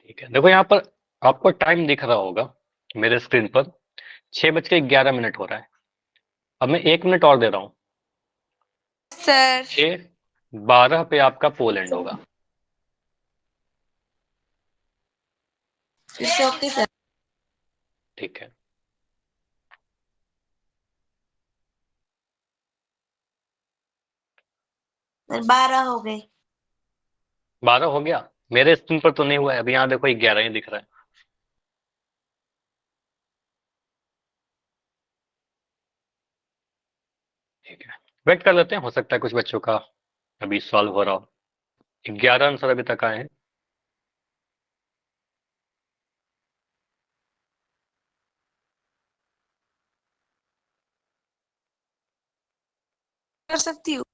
ठीक है, देखो यहाँ पर आपको टाइम दिख रहा होगा मेरे स्क्रीन पर, 6:11 हो रहा है। अब मैं 1 मिनट और दे रहा हूँ, सर 6:12 पे आपका पोल एंड होगा। It's okay sir. ठीक है, सर 12 हो गए। 12 हो गया। मेरे स्क्रीन पर तो नहीं हुआ है, अभी यहाँ देखो 11 ही दिख रहा है। ठीक है, वेट कर लेते हैं, हो सकता है कुछ बच्चों का अभी सॉल्व हो रहा हो। 11 आंसर अभी तक आए हैं। कर सकती हूँ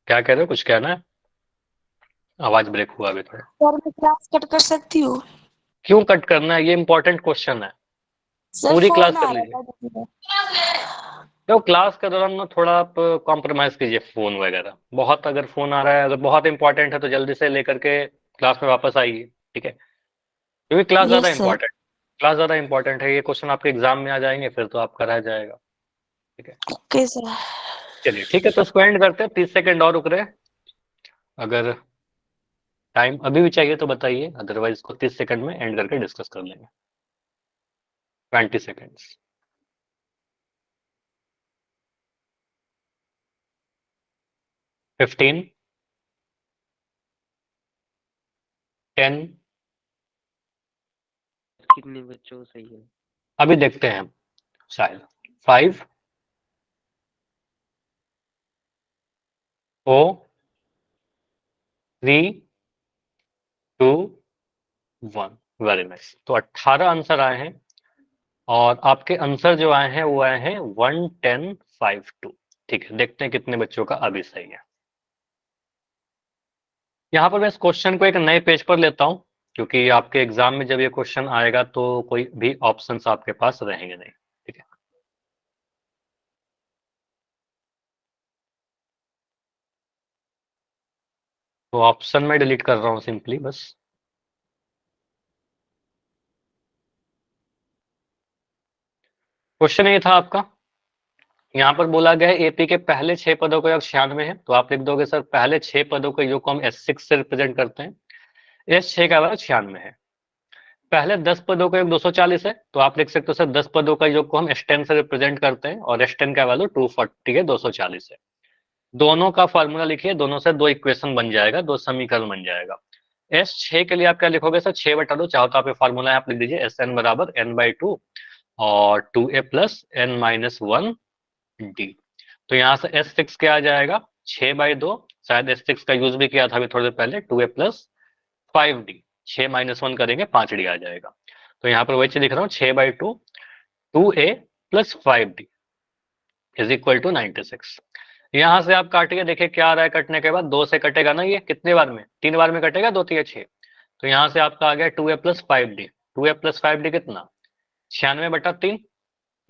क्या कह रहे हो, कुछ कहना है? आवाज ब्रेक हुआ अभी थोड़ा। सर, मैं क्लास कट कर सकती हूँ। क्यों कट करना है, ये इंपॉर्टेंट क्वेश्चन है। सर पूरी क्लास फोन कर आ लीजिए। रहा था। तो क्लास के दौरान ना थोड़ा आप कॉम्प्रोमाइज कीजिए फोन वगैरह, बहुत अगर फोन आ रहा है, अगर बहुत इंपॉर्टेंट है तो जल्दी से लेकर के क्लास में वापस आइए। ठीक है, क्योंकि क्लास ज्यादा यस सर। इंपॉर्टेंट, क्लास ज्यादा इंपॉर्टेंट है। ये क्वेश्चन आपके एग्जाम में आ जाएंगे फिर तो आपका रह जाएगा। ठीक है, ओके सर। चलिए ठीक है, तो इसको एंड करते हैं। 30 सेकंड और रुक रहे हैं। अगर टाइम अभी भी चाहिए तो बताइए, अदरवाइज इसको 30 सेकंड में एंड करके डिस्कस कर लेंगे। 20 सेकंड्स। 15, 10। कितने बच्चों को सही है? अभी देखते हैं हम, शायद 5, 4, 3, 2, 1। Very nice. तो 18 आंसर आए हैं, और आपके आंसर जो आए हैं वो आए हैं 1, 10, 5, 2। ठीक है, देखते हैं कितने बच्चों का अभी सही है। यहाँ पर मैं इस क्वेश्चन को एक नए पेज पर लेता हूँ, क्योंकि आपके एग्जाम में जब ये क्वेश्चन आएगा तो कोई भी ऑप्शंस आपके पास रहेंगे नहीं। ठीक है, तो ऑप्शन में डिलीट कर रहा हूँ सिंपली बस। क्वेश्चन ये था आपका, यहाँ पर बोला गया है एपी के पहले 6 पदों का योग 96 है, तो आप लिख दोगे सर पहले 6 पदों का योग को हम S6 से रिप्रेजेंट करते हैं। S6 का वैल्यू 96 है। पहले 10 पदों का योग 240 है, तो आप लिख सकते हो सर 10 पदों का योग को हम S10 से रिप्रेजेंट करते हैं, और S10 का वैल्यू 240 है, 240 है। दोनों का फॉर्मूला लिखिए, दोनों से दो इक्वेशन बन जाएगा, दो समीकरण बन जाएगा। S6 के लिए आप क्या लिखोगे सर, 6/2, चाहो तो आप फॉर्मूला आप लिख दीजिए, SN बराबर N/2 और 2A प्लस N-1 D। तो यहाँ से S6 क्या आ जाएगा, 6/2। शायद S6 का यूज भी किया था अभी थोड़ी देर पहले, 2A प्लस 5D। 6 - 1 करेंगे 5D आ जाएगा। तो यहाँ पर वही चीज लिख रहा हूँ, 6/2 2A plus 5D is equal to 96। यहाँ से आप काटिए, देखिए क्या आ रहा है कटने के बाद, 2 से कटेगा ना, ये कितने बार में, 3 बार में कटेगा, 2 3 6। तो यहाँ से आपका आ गया 2A plus 5D। 2A plus 5D कितना, 96/3।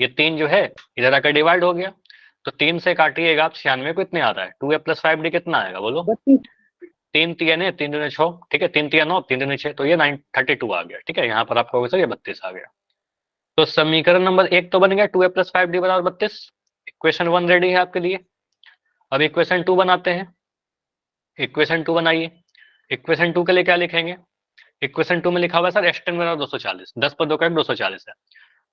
ये 3 जो है इधर आकर डिवाइड हो गया, तो 3 से काटिएगा आप 96 को, इतने आ रहा है। 2A प्लस 5D कितना आएगा बोलो, 3 3 3 दूनी 6। ठीक है, 3 3 9, 3 दूनी 6, तो ये 32 आ गया। ठीक है, यहाँ पर आपका सर ये 32 आ गया। तो समीकरण नंबर 1 तो बन गया, 2A प्लस 5D बराबर 32। इक्वेशन 1 रेडी है आपके लिए। अब इक्वेशन 2 बनाते हैं। इक्वेशन 2 बनाइए। इक्वेशन 2 के लिए क्या लिखेंगे, इक्वेशन 2 में लिखा हुआ है सर S10 बराबर 240, 10 पदों का 240 है।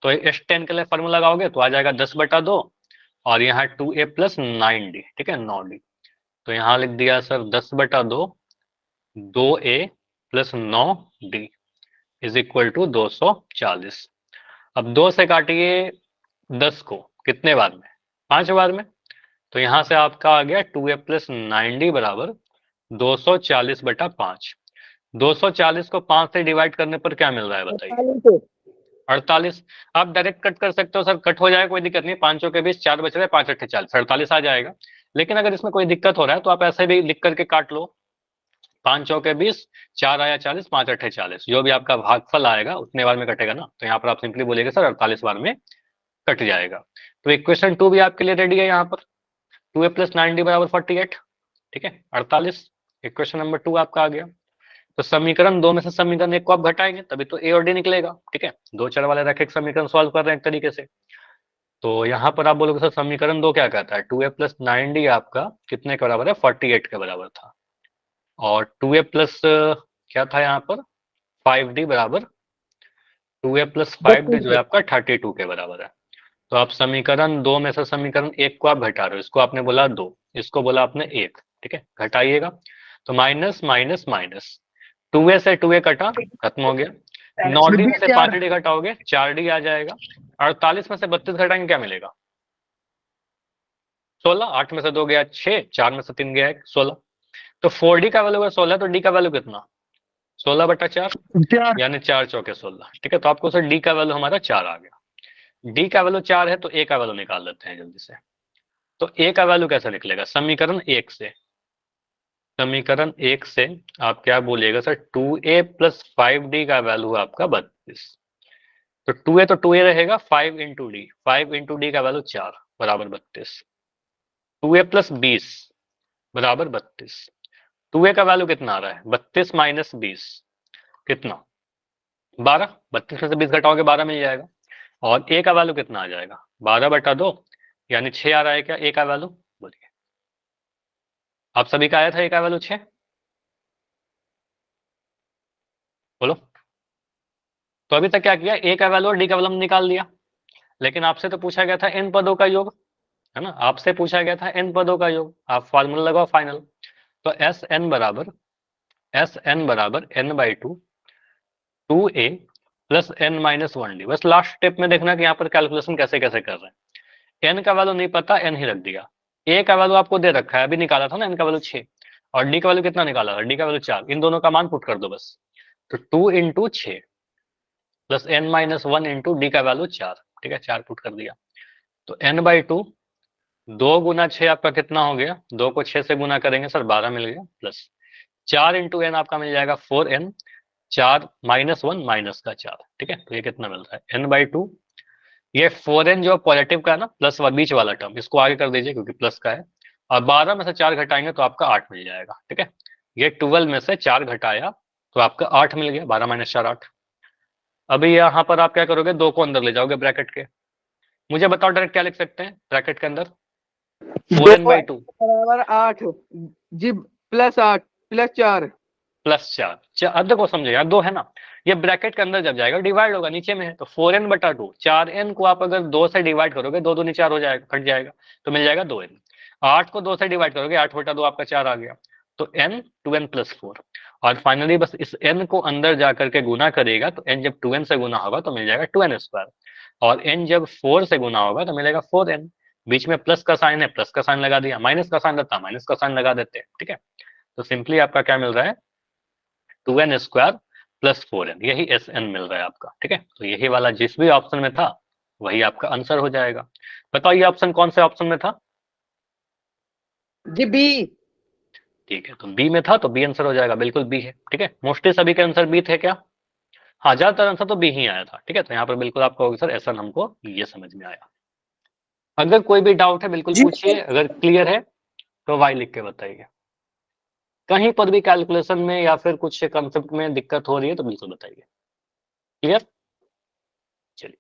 तो S10 के लिए फॉर्मूला लगाओगे तो आ जाएगा 10/2, और यहाँ 2A प्लस 9D। ठीक है, 9D। तो यहाँ लिख दिया sir 10/2 2A plus 9D is equal to 240। अब 2 से काटिए 10 को, कितने बार में, 5 बार में। तो यहाँ से आपका आ गया 2A प्लस 9D बराबर 240/5। 240 को 5 से डिवाइड करने पर क्या मिल रहा है बताइए, 48। आप डायरेक्ट कट कर सकते हो सर, कट हो जाएगा कोई दिक्कत नहीं, 5 के बीच 4 बच रहे, 5 8 40, 48 आ जाएगा। लेकिन अगर इसमें कोई दिक्कत हो रहा है तो आप ऐसे भी लिख करके काट लो, 5 के 20, 4 आया 40, 5 8 40, जो भी आपका भागफल आएगा उतने बार में कटेगा ना, तो यहाँ पर आप सिंपली बोलेंगे सर 48 बार में कट जाएगा। तो इक्वेशन 2 भी आपके लिए रेडी है यहाँ पर, 2a + 9d = 48, ठीक है 48। इक्वेशन नंबर 2 आपका आ गया। तो समीकरण 2 में से समीकरण 1 को आप घटाएंगे तभी तो a और d निकलेगा, ठीक है। 2 चर वाले रैखिक समीकरण सॉल्व कर रहे हैं एक तरीके से। तो यहाँ पर आप बोलोगे सर समीकरण 2 क्या कहता है, 2a + 9d आपका कितने के बराबर है, 48 के बराबर था। और 2a प्लस क्या था यहाँ पर, 5d बराबर 2a + 5d जो है आपका 32 के बराबर है। तो आप समीकरण 2 में से समीकरण 1 को आप घटा रहे हो, इसको आपने बोला 2, इसको बोला आपने 1, ठीक है। घटाइएगा तो माइनस माइनस माइनस, 2a से 2a कटा, खत्म हो गया। 9d में से 5d घटाओगे 4d आ जाएगा। 48 में से 32 घटाएंगे क्या मिलेगा, 16। 8 में से 2 गया 6, 4 में से 3 गया 1, 16। तो 4d का वैल्यू 16, तो d का वैल्यू कितना, 16/4, यानी 4 चौके 16, ठीक है। तो आपको सर डी का वैल्यू हमारा 4 आ गया। डी का वैल्यू 4 है तो ए का वैल्यू निकाल लेते हैं जल्दी से। तो ए का वैल्यू कैसे निकलेगा, समीकरण 1 से, समीकरण 1 से आप क्या बोलिएगा सर, 2a + 5d का वैल्यू आपका 32। तो 2a तो 2a रहेगा, 5 × d, 5 × d का वैल्यू 4 बराबर 32। 2a + 20 बराबर 32। 2a का वैल्यू कितना आ रहा है, 32 - 20 कितना, 12। 32 में से 20 घटाओगे 12 मिल जाएगा। और a का वैल्यू कितना आ जाएगा, 12/2, यानी 6 आ रहा है क्या a का वैल्यू, बोलिए। आप सभी का आया था a का वैल्यू 6, बोलो। तो अभी तक क्या किया, a का वैल्यू और d का वैल्यू निकाल दिया। लेकिन आपसे तो पूछा गया था n पदों का योग, है ना, आपसे पूछा गया था n पदों का योग। आप फॉर्मूला लगाओ फाइनल। तो Sn बराबर n/2 2a + n - 1d। बस लास्ट स्टेप में देखना कि यहाँ पर कैलकुलेशन कैसे कैसे कर रहे हैं। n का वैल्यू नहीं पता, n ही रख दिया। a का वैल्यू आपको दे रखा है, अभी निकाला था ना, n का वैल्यू 6, और d का वैल्यू कितना निकाला था, d का वैल्यू 4। इन दोनों का मान पुट कर दो बस। तो 2 × 6 + n - 1 × d का वैल्यू 4, ठीक है, 4 पुट कर दिया। तो n/2, 2 × 6 आपका कितना हो गया, 2 को 6 से गुना करेंगे सर 12 मिल गया, प्लस 4 × n आपका मिल जाएगा 4n, 4 - 1 - का 4, ठीक है। तो ये कितना मिल रहा है, n/2। ये 4n जो पॉजिटिव का है ना, प्लस बीच वाला टर्म, इसको आगे कर दीजिए क्योंकि प्लस का है। और 12 में से 4 घटाएंगे तो आपका 8 मिल जाएगा, ठीक है। ये 12 में से 4 घटाया तो आपका 8 मिल गया, 12 - 4 8। अभी यहाँ पर आप क्या करोगे, 2 को अंदर ले जाओगे ब्रैकेट के। मुझे बताओ डायरेक्ट क्या लिख सकते हैं ब्रैकेट के अंदर, 4n/2 बराबर 8 जी, +8 +4 +4। अब देखो समझे यार, 2 है ना, ये ब्रैकेट के अंदर जब जाएगा डिवाइड होगा, नीचे में है तो 4n/2, 4n को आप अगर 2 से डिवाइड करोगे, 2 दूनी 4 हो जाएगा, कट जाएगा, तो मिल जाएगा 2n। 8 को 2 से डिवाइड करोगे, 8/2 आपका 4 आ गया, तो n 2n + 4। और फाइनली बस इस n को अंदर जाकर के गुना करेगा, तो n जब 2n से गुना होगा तो मिल जाएगा 2n², और n जब 4 से गुना होगा तो मिलेगा 4n। बीच में प्लस का साइन है, प्लस का साइन लगा दिया, माइनस का साइन रहता, माइनस का साइन लगा देते हैं, ठीक है। तो सिंपली आपका क्या मिल रहा है, 2n² + 4n, यही Sn मिल रहा है आपका, ठीक है। तो यही वाला जिस भी ऑप्शन में था वही आपका आंसर हो जाएगा। बताओ ये ऑप्शन कौन से ऑप्शन में था जी, बी। ठीक है, तो बी में था तो बी आंसर हो जाएगा, बिल्कुल बी है, ठीक है। मोस्टली सभी के आंसर बी थे क्या, हाँ ज्यादातर आंसर तो बी ही आया था, ठीक है। तो यहाँ पर बिल्कुल आपको होगा सर Sn हमको ये समझ में आया। अगर कोई भी डाउट है बिल्कुल जी पूछिए, अगर क्लियर है तो वाई लिख के बताइए। कहीं पर भी कैलकुलेशन में या फिर कुछ कंसेप्ट में दिक्कत हो रही है तो बिल्कुल बताइए। क्लियर, चलिए।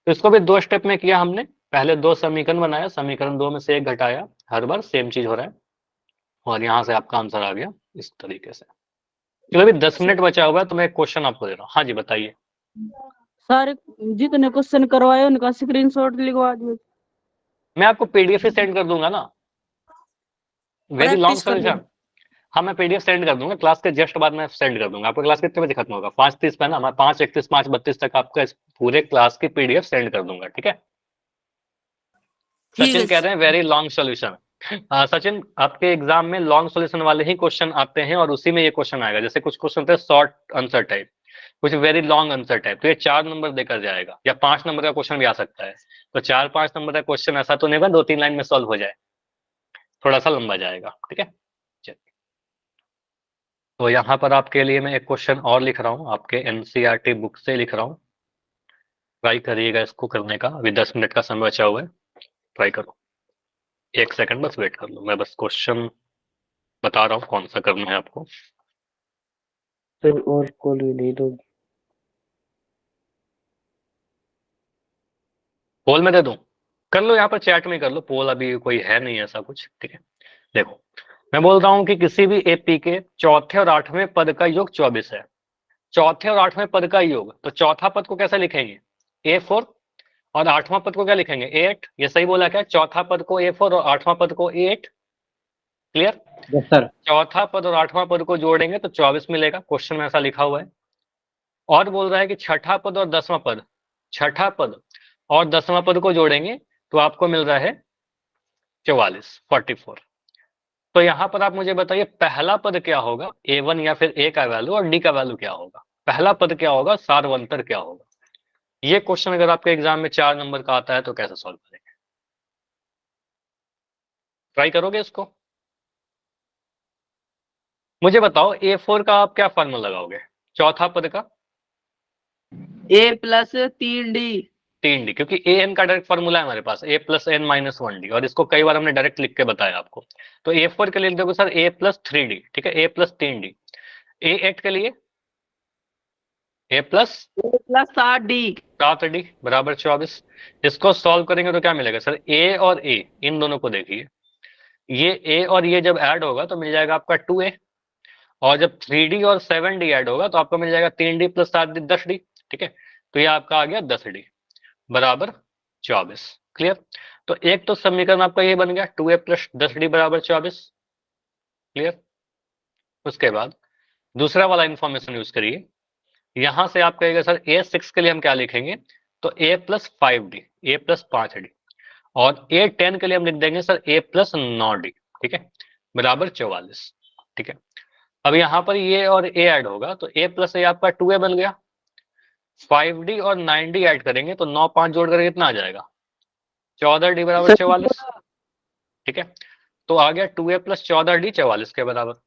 तो इसको भी 2 स्टेप में किया हमने। पहले 2 समीकरण बनाया, समीकरण 2 में से 1 घटाया, हर बार सेम चीज हो रहा है, और यहाँ से आपका आंसर आ गया इस तरीके से। चलो अभी 10 मिनट बचा हुआ है तो मैं एक क्वेश्चन आपको दे रहा हूँ। हाँ जी बताइए। सारे जितने क्वेश्चन करवाए उनका स्क्रीनशॉट लिखवा दिए। मैं आपको पीडीएफ ही सेंड कर दूंगा ना, वेरी लॉन्ग प्रैक्टिस कर सोल्यूशन। हाँ मैं पीडीएफ सेंड कर दूंगा, क्लास के जस्ट बाद में सेंड कर दूंगा। आपका क्लास कितने बजे खत्म होगा, 5:30 पे ना, मैं 5:31 5:32 तक आपका इस पूरे क्लास की पीडीएफ सेंड कर दूंगा, ठीक है। ठीक सचिन है कह रहे हैं वेरी लॉन्ग सोल्यूशन। सचिन आपके एग्जाम में लॉन्ग सोल्यूशन वाले ही क्वेश्चन आते हैं और उसी में ये क्वेश्चन आएगा। जैसे कुछ क्वेश्चन होते हैं शॉर्ट आंसर टाइप, कुछ वेरी लॉन्ग आंसर टाइप, तो ये 4 नंबर देकर जाएगा, या 5 नंबर का क्वेश्चन भी आ सकता है। तो 4-5 नंबर का क्वेश्चन ऐसा तो नहीं होगा 2-3 लाइन में सॉल्व हो जाए, थोड़ा सा लंबा जाएगा, ठीक है। चलिए, तो यहाँ पर आपके लिए मैं एक क्वेश्चन और लिख रहा हूँ, आपके एनसीईआरटी बुक से लिख रहा हूँ। ट्राई करिएगा इसको करने का, अभी 10 मिनट का समय बचा हुआ है, ट्राई करो। 1 सेकंड बस वेट कर लो, मैं बस क्वेश्चन बता रहा हूँ कौन सा करना है आपको। सर और कॉल भी नहीं दो। पोल में दे दूं? कर लो, यहाँ पर चैट में कर लो पोल, अभी कोई है नहीं ऐसा कुछ, ठीक है। देखो, मैं बोल रहा हूँ कि किसी भी एपी के चौथे और 8वें पद का योग 24 है। चौथे और 8वें पद का योग, तो चौथा पद को कैसे लिखेंगे? A4, और 8वां पद को क्या लिखेंगे? A8। ये सही बोला क्या? चौथा पद को A4 और 8वां पद को A8। क्लियर? Yes sir. चौथा पद और 8वां पद को जोड़ेंगे तो 24 मिलेगा, क्वेश्चन में ऐसा लिखा हुआ है। और बोल रहा है कि छठा पद और 10वां पद, छठा पद और 10वां पद को जोड़ेंगे तो आपको मिल रहा है 44। तो यहाँ पर आप मुझे बताइए पहला पद क्या होगा, A1 या फिर A का वैल्यू, और D का वैल्यू क्या होगा? पहला पद क्या होगा, सारवंतर क्या होगा? ये क्वेश्चन अगर आपके एग्जाम में 4 नंबर का आता है तो कैसे सॉल्व करेंगे? ट्राई करोगे इसको? मुझे बताओ A4 का आप क्या फॉर्मूला लगाओगे? चौथा पद का A प्लस 3D। 3D, क्योंकि an का डायरेक्ट फॉर्मूला है हमारे पास, a plus n minus 1d, और इसको कई बार हमने डायरेक्ट लिख के बताया आपको। तो A4 के लिए लिख दोगे सर a प्लस 3d, ठीक है, a प्लस 3d। A8 के लिए a plus A plus 7D। 7d बराबर 24। इसको सॉल्व करेंगे तो क्या मिलेगा सर? a और a, इन दोनों को देखिए, ये a और ये जब ऐड होगा तो मिल जाएगा आपका 2a, और जब 3d और 7d ऐड होगा तो आपको मिल जाएगा 3d प्लस 7d 10d, ठीक है। तो ये आपका आ गया 10d बराबर 24। क्लियर? तो एक तो समीकरण आपका ये बन गया 2a प्लस 10d बराबर 24। क्लियर? उसके बाद दूसरा वाला इंफॉर्मेशन यूज करिए, यहां से आप कहेगा सर A6 के लिए हम क्या लिखेंगे? तो a plus 5d, a plus 5d, और A10 के लिए हम लिख देंगे सर a प्लस 9d, ठीक है, बराबर 44। ठीक है, अब यहाँ पर ये और a ऐड होगा तो a प्लस a आपका 2a बन गया, 5d और 9d ऐड करेंगे तो 9 5 जोड़ करके कितना आ जाएगा? 14d बराबर 44। ठीक है, तो आ गया 2a प्लस 14d 44 के बराबर।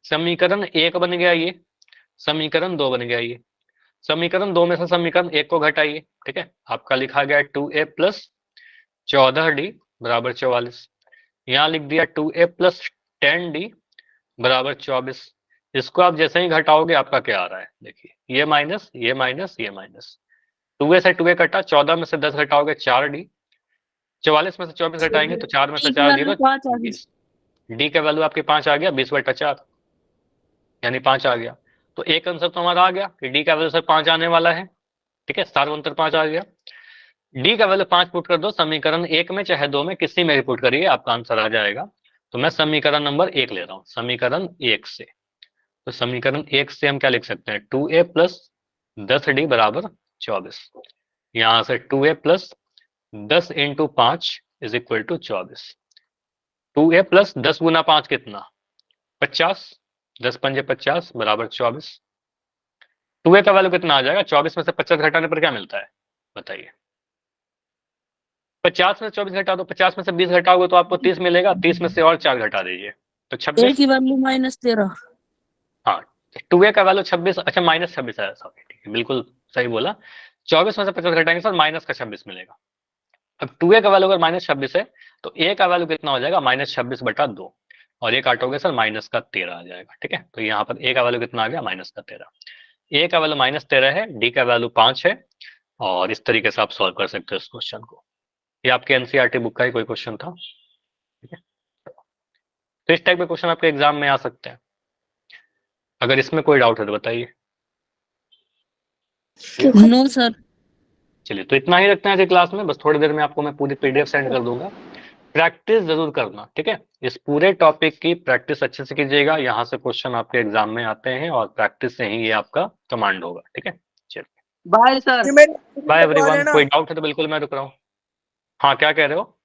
समीकरण 1 बन गया ये, समीकरण 2 बन गया ये। समीकरण 2 में से समीकरण 1 को घटाइए, ठीक है, आपका लिखा गया 2a प्लस 14d बराबर 44। यहाँ लिख दिया 2a प्लस 10d बराबर 24। इसको आप जैसे ही घटाओगे आपका क्या आ रहा है? देखिए, ये माइनस, ये माइनस, ये माइनस, 2a से 2a कटा, 14 में से 10 घटाओगे 4d, 44 में से 24 घटाएंगे तो 4 में से 4 जीरो 20। डी का वैल्यू आपके 5 आ गया, 20/4 यानी 5 आ गया। तो एक आंसर तो हमारा आ गया कि डी का वैल्यू सर 5 आने वाला है, ठीक है, सार्वंतर 5 आ गया। डी का वैल्यू 5 पुट कर दो समीकरण 1 में चाहे 2 में, किसी में भी पुट करिए आपका आंसर आ जाएगा। तो मैं समीकरण नंबर 1 ले रहा हूँ, समीकरण 1 से। तो समीकरण 1 से हम क्या लिख सकते हैं? 2a प्लस 10d बराबर 24। यहां से 2a plus 10 into 5 is equal to 24। 2a plus 10 गुना 5 कितना? 50, 10 पंजे 50 बराबर 24। 2a का वैल्यू कितना आ जाएगा? 24 में से 50 घटाने पर क्या मिलता है बताइए? 50 में से 24 घटा दो, 50 में से 20 घटाओगे तो आपको 30 मिलेगा, 30 में से और 4 घटा दीजिए तो 26। की वैल्यू -13। हाँ, 2a का वैल्यू 26, अच्छा -26 है, सॉरी, ठीक है, बिल्कुल सही बोला। 24 में से 50 घटाएंगे सर माइनस का 26 मिलेगा। अब 2a का वैल्यू अगर -26 है तो a का वैल्यू कितना हो जाएगा? -26/2, और ये काटोगे सर -13 आ जाएगा। ठीक है, तो यहाँ पर a का वैल्यू कितना आ गया? -13। a का वैल्यू -13 है, d का वैल्यू 5 है, और इस तरीके से आप सॉल्व कर सकते हो इस क्वेश्चन को। ये आपके एनसीईआरटी बुक का ही कोई क्वेश्चन था, ठीक है। तो इस टाइप के क्वेश्चन आपके एग्जाम में आ सकते हैं। अगर इसमें कोई डाउट है तो बताइए। No sir. चलिए, तो इतना ही रखते हैं आज की क्लास में, बस थोड़ी देर में आपको मैं पूरी पीडीएफ सेंड कर दूंगा। प्रैक्टिस जरूर करना, ठीक है, इस पूरे टॉपिक की प्रैक्टिस अच्छे से कीजिएगा। यहाँ से क्वेश्चन आपके एग्जाम में आते हैं और प्रैक्टिस से ही ये आपका कमांड होगा। ठीक है, चलिए बाय सर। Bye everyone. कोई डाउट है तो बिल्कुल मैं रुक रहा हूँ। हाँ, क्या कह रहे हो?